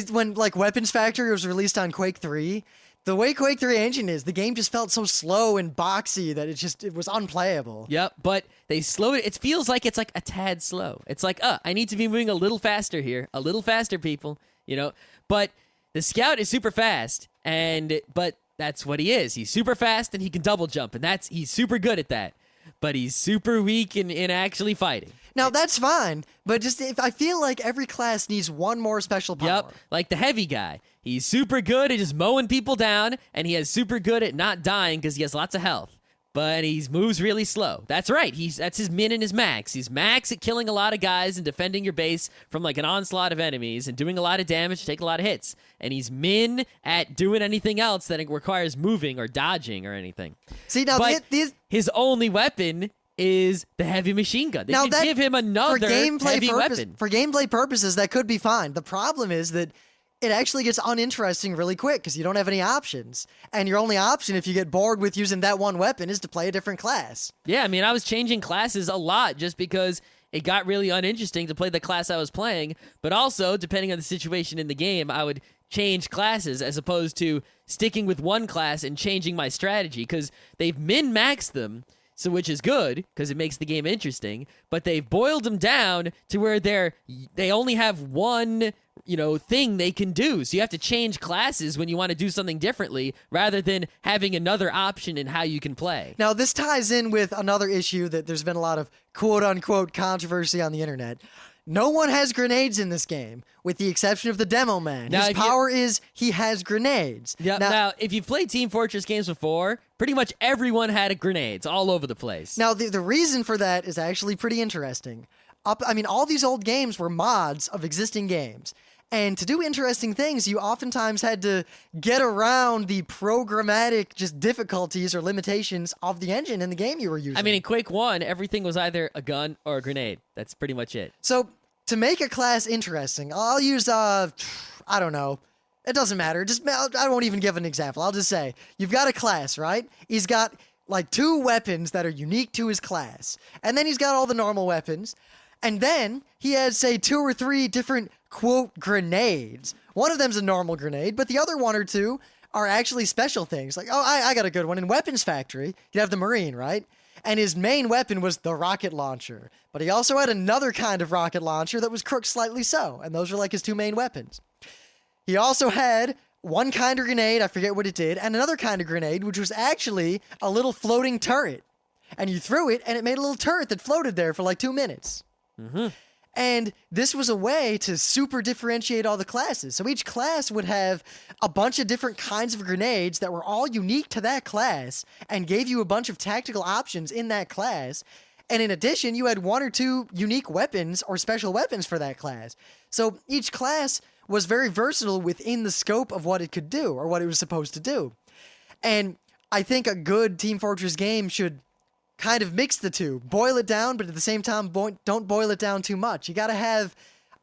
when Weapons Factory was released on Quake 3. The way Quake 3 engine is, the game just felt so slow and boxy that it was unplayable. Yep, but they slowed it. It feels like it's like a tad slow. It's like, I need to be moving a little faster here. A little faster, people. You know? But the scout is super fast, but that's what he is. He's super fast and he can double jump, and he's super good at that. But he's super weak in actually fighting. Now, that's fine, but just if I feel like every class needs one more special power. Yep, like the heavy guy. He's super good at just mowing people down, and he is super good at not dying because he has lots of health. But he moves really slow. That's right. That's his min and his max. He's max at killing a lot of guys and defending your base from like an onslaught of enemies and doing a lot of damage, taking a lot of hits. And he's min at doing anything else that requires moving or dodging or anything. See, now his only weapon is the heavy machine gun. They could give him another heavy weapon. For gameplay purposes, that could be fine. The problem is that it actually gets uninteresting really quick because you don't have any options. And your only option, if you get bored with using that one weapon, is to play a different class. Yeah, I mean, I was changing classes a lot just because it got really uninteresting to play the class I was playing. But also, depending on the situation in the game, I would change classes as opposed to sticking with one class and changing my strategy because they've min-maxed them. So, which is good because it makes the game interesting, but they've boiled them down to where they only have one, thing they can do. So you have to change classes when you want to do something differently rather than having another option in how you can play. Now, this ties in with another issue that there's been a lot of quote-unquote controversy on the internet. No one has grenades in this game, with the exception of the demo man. His power is he has grenades. Yeah. Now, if you've played Team Fortress games before, pretty much everyone had grenades all over the place. Now, the reason for that is actually pretty interesting. All these old games were mods of existing games. And to do interesting things, you oftentimes had to get around the programmatic just difficulties or limitations of the engine in the game you were using. I mean, in Quake 1, everything was either a gun or a grenade. That's pretty much it. So, to make a class interesting, I'll use, I don't know. It doesn't matter. I won't even give an example. I'll just say, you've got a class, right? He's got, 2 weapons that are unique to his class. And then he's got all the normal weapons. And then he has, say, 2 or 3 different, quote, grenades. One of them's a normal grenade, but the other 1 or 2 are actually special things. Like, I got a good one. In Weapons Factory, you have the Marine, right? And his main weapon was the rocket launcher. But he also had another kind of rocket launcher that was crooked slightly so. And those were his 2 main weapons. He also had one kind of grenade, I forget what it did, and another kind of grenade, which was actually a little floating turret. And you threw it, and it made a little turret that floated there for 2 minutes. Mm-hmm. And this was a way to super differentiate all the classes. So each class would have a bunch of different kinds of grenades that were all unique to that class and gave you a bunch of tactical options in that class. And in addition, you had 1 or 2 unique weapons or special weapons for that class. So each class was very versatile within the scope of what it could do or what it was supposed to do. And I think a good Team Fortress game should kind of mix the two. Boil it down, but at the same time, don't boil it down too much. You got to have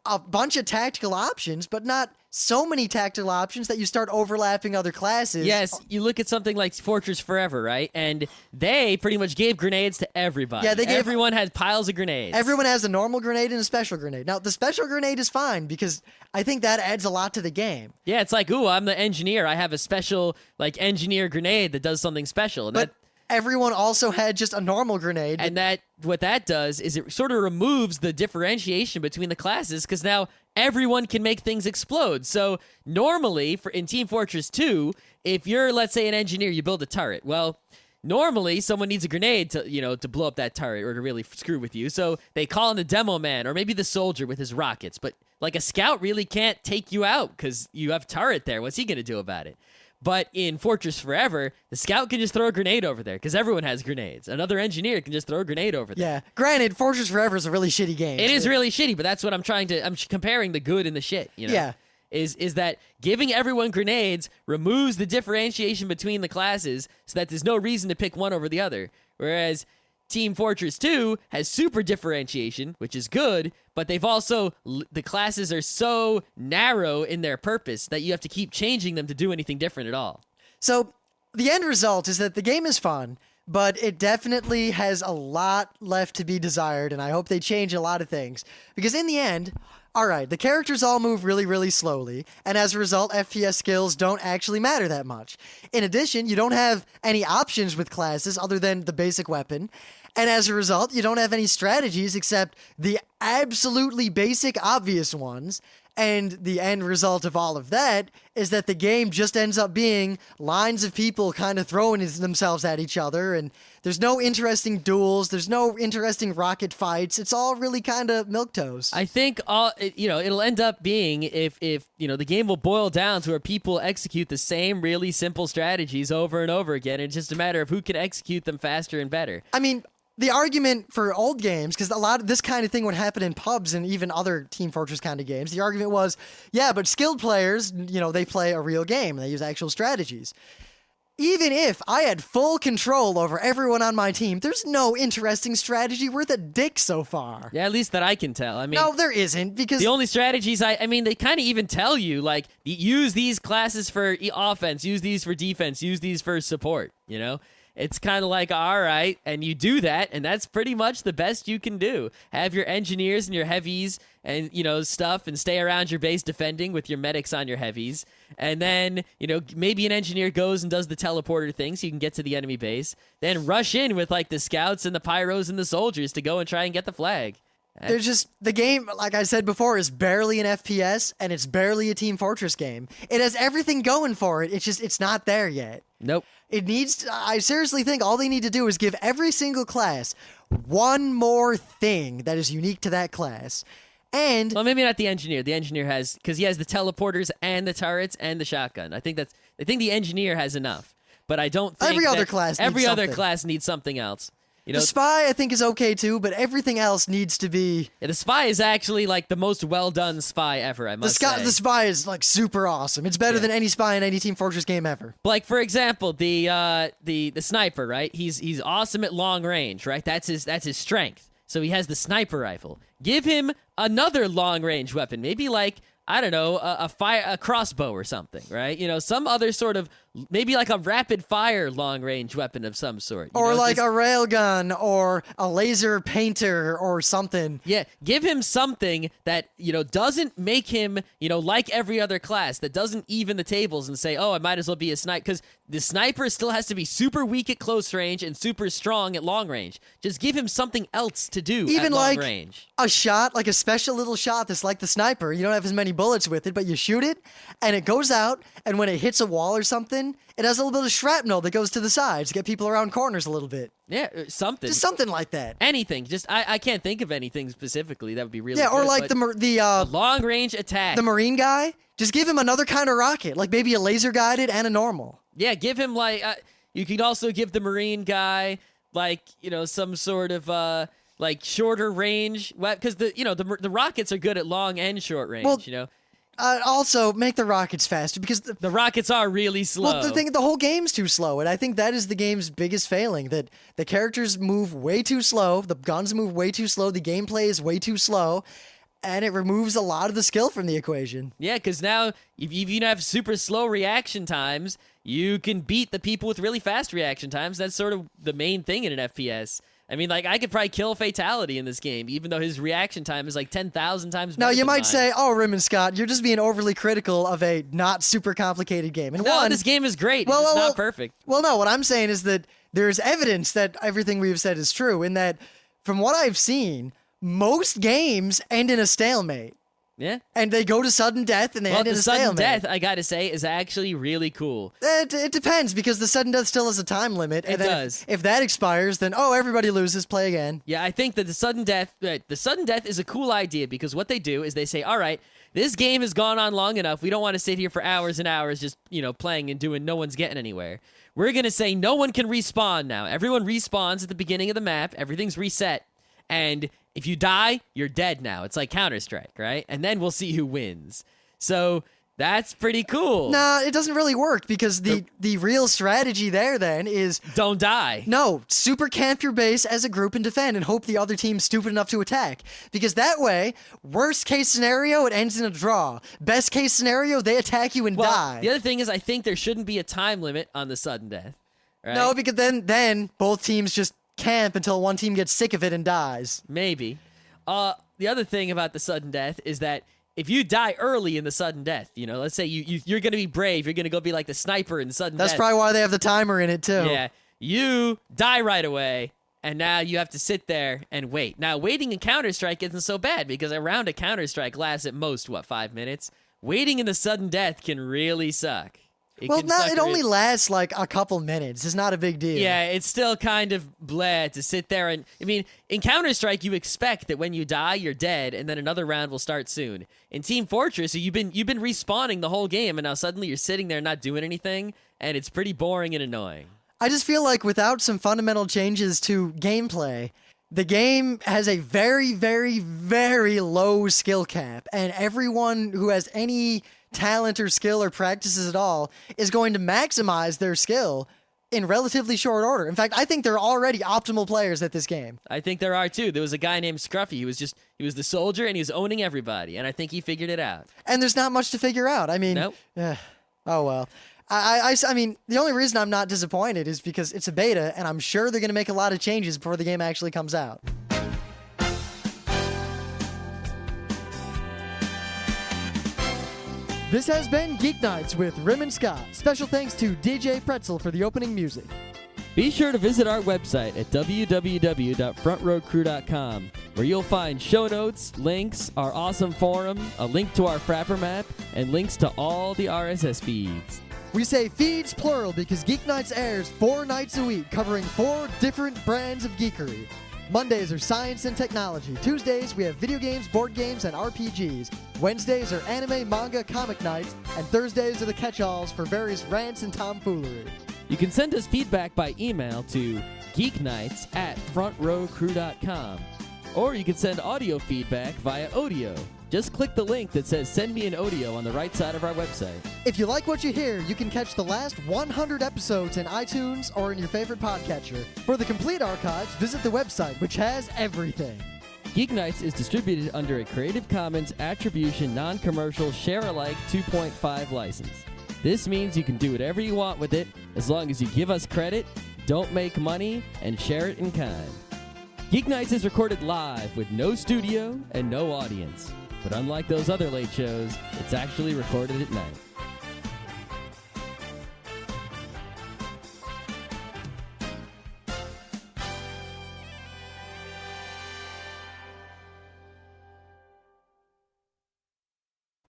a bunch of tactical options, but not so many tactical options that you start overlapping other classes. Yes, you look at something like Fortress Forever, right? And they pretty much gave grenades to everybody. Yeah, everyone had piles of grenades. Everyone has a normal grenade and a special grenade. Now, the special grenade is fine because I think that adds a lot to the game. Yeah, it's like, ooh, I'm the engineer. I have a special, like, engineer grenade that does something special. And But everyone also had just a normal grenade. And what that does is it sort of removes the differentiation between the classes because now everyone can make things explode. So normally, in Team Fortress 2, if you're, let's say, an engineer, you build a turret. Well, normally someone needs a grenade to blow up that turret or to really screw with you. So they call in the demo man or maybe the soldier with his rockets. But like a scout really can't take you out because you have turret there. What's he going to do about it? But in Fortress Forever, the scout can just throw a grenade over there because everyone has grenades. Another engineer can just throw a grenade over there. Yeah. Granted, Fortress Forever is a really shitty game. It is really shitty, but that's what I'm comparing the good and the shit, you know? Yeah. Is that giving everyone grenades removes the differentiation between the classes so that there's no reason to pick one over the other. Whereas Team Fortress 2 has super differentiation, which is good, but they've also, the classes are so narrow in their purpose that you have to keep changing them to do anything different at all. So the end result is that the game is fun, but it definitely has a lot left to be desired, and I hope they change a lot of things. Because in the end, all right, the characters all move really, really slowly, and as a result, FPS skills don't actually matter that much. In addition, you don't have any options with classes other than the basic weapon, and as a result, you don't have any strategies except the absolutely basic, obvious ones. And the end result of all of that is that the game just ends up being lines of people kind of throwing themselves at each other, and there's no interesting duels, there's no interesting rocket fights. It's all really kind of milquetoast. I think it'll end up being if the game will boil down to where people execute the same really simple strategies over and over again. It's just a matter of who can execute them faster and better. I mean, the argument for old games, because a lot of this kind of thing would happen in pubs and even other Team Fortress kind of games, the argument was, yeah, but skilled players, they play a real game. They use actual strategies. Even if I had full control over everyone on my team, there's no interesting strategy worth a dick so far. Yeah, at least that I can tell. I mean, no, there isn't, because the only strategies they kind of even tell you, like, use these classes for offense, use these for defense, use these for support, It's kind of like, all right, and you do that, and that's pretty much the best you can do. Have your engineers and your heavies and, stuff, and stay around your base defending with your medics on your heavies. And then, maybe an engineer goes and does the teleporter thing so you can get to the enemy base. Then rush in with, like, the scouts and the pyros and the soldiers to go and try and get the flag. There's just, the game, like I said before, is barely an FPS, and it's barely a Team Fortress game. It has everything going for it, it's not there yet. Nope. I seriously think all they need to do is give every single class one more thing that is unique to that class. And well, maybe not the engineer. The engineer has, because he has the teleporters and the turrets and the shotgun. I think the engineer has enough, but I don't think every other class needs something else. The spy, I think, is okay too, but everything else needs to be. Yeah, the spy is actually like the most well-done spy ever, I must say. The spy is like super awesome. It's better than any spy in any Team Fortress game ever. Like, for example, the sniper, right? He's awesome at long range, right? That's his strength. So he has the sniper rifle. Give him another long range weapon, maybe like, I don't know, a crossbow or something, right? Some other sort of, maybe like a rapid fire long range weapon of some sort. Or like a railgun or a laser painter or something. Yeah, give him something that, doesn't make him, like every other class, that doesn't even the tables and say, oh, I might as well be a sniper, because the sniper still has to be super weak at close range and super strong at long range. Just give him something else to do even at long range. A shot, like a special little shot that's like the sniper. You don't have as many bullets with it, but you shoot it, and it goes out, and when it hits a wall or something, it has a little bit of shrapnel that goes to the sides to get people around corners a little bit. Yeah, something. Just something like that. Anything. Just I can't think of anything specifically that would be really good. Yeah, or like the long-range attack. The Marine guy, just give him another kind of rocket, like maybe a laser-guided and a normal. Yeah, give him, like, you could also give the Marine guy, like, some sort of, like, shorter range, because the rockets are good at long and short range, Also, make the rockets faster, because the rockets are really slow. Well, the whole game's too slow, and I think that is the game's biggest failing, that the characters move way too slow, the guns move way too slow, the gameplay is way too slow, and it removes a lot of the skill from the equation. Yeah, because now if you have super slow reaction times, you can beat the people with really fast reaction times. That's sort of the main thing in an FPS. I mean, like, I could probably kill Fatality in this game, even though his reaction time is like 10,000 times better Now, you than might mine. say, oh, Rim and Scott, you're just being overly critical of a not super complicated game. And No, this game is great. It's just not perfect. Well, no, what I'm saying is that there's evidence that everything we've said is true, in that from what I've seen, most games end in a stalemate. Yeah. And they go to sudden death, and they end in a the stalemate. sudden death, I gotta say, is actually really cool. It depends, because the sudden death still has a time limit. And It does. If that expires, then, everybody loses, play again. Yeah, I think that the sudden death is a cool idea, because what they do is they say, all right, this game has gone on long enough. We don't want to sit here for hours and hours just, playing and doing, no one's getting anywhere. We're going to say no one can respawn now. Everyone respawns at the beginning of the map. Everything's reset. And if you die, you're dead now. It's like Counter-Strike, right? And then we'll see who wins. So that's pretty cool. Nah, it doesn't really work, because the real strategy there then is... Don't die. No, super camp your base as a group and defend and hope the other team's stupid enough to attack. Because that way, worst case scenario, it ends in a draw. Best case scenario, they attack you and die. The other thing is, I think there shouldn't be a time limit on the sudden death. Right? No, because then both teams just camp until one team gets sick of it and dies. Maybe. The other thing about the sudden death is that if you die early in the sudden death, let's say you're going to be brave, you're going to go be like the sniper in sudden death. That's probably why they have the timer in it, too. Yeah. You die right away, and now you have to sit there and wait. Now, waiting in Counter-Strike isn't so bad, because a round of Counter-Strike lasts at most, 5 minutes? Waiting in the sudden death can really suck. It only lasts like a couple minutes. It's not a big deal. Yeah, it's still kind of bleh to sit there and... I mean, in Counter-Strike, you expect that when you die, you're dead, and then another round will start soon. In Team Fortress, you've been respawning the whole game, and now suddenly you're sitting there not doing anything, and it's pretty boring and annoying. I just feel like without some fundamental changes to gameplay, the game has a very, very, very low skill cap, and everyone who has any talent or skill or practices at all is going to maximize their skill in relatively short order. In fact, I think they're already optimal players at this game. I think there are too. There was a guy named Scruffy. He was the soldier, and he was owning everybody, and I think he figured it out. And there's not much to figure out. I mean, nope. Oh well. I mean, the only reason I'm not disappointed is because it's a beta, and I'm sure they're going to make a lot of changes before the game actually comes out. This has been Geeknights with Rim and Scott. Special thanks to DJ Pretzel for the opening music. Be sure to visit our website at www.frontrowcrew.com, where you'll find show notes, links, our awesome forum, a link to our Frapper map, and links to all the RSS feeds. We say feeds plural because Geeknights airs 4 nights a week, covering 4 different brands of geekery. Mondays are science and technology. Tuesdays, we have video games, board games, and RPGs. Wednesdays are anime, manga, comic nights. And Thursdays are the catch-alls for various rants and tomfoolery. You can send us feedback by email to geeknights@frontrowcrew.com. Or you can send audio feedback via Odeo. Just click the link that says Send Me an Audio on the right side of our website. If you like what you hear, you can catch the last 100 episodes in iTunes or in your favorite podcatcher. For the complete archives, visit the website, which has everything. Geeknights is distributed under a Creative Commons Attribution Non-Commercial Share-alike 2.5 license. This means you can do whatever you want with it as long as you give us credit, don't make money, and share it in kind. Geeknights is recorded live with no studio and no audience. But unlike those other late shows, it's actually recorded at night.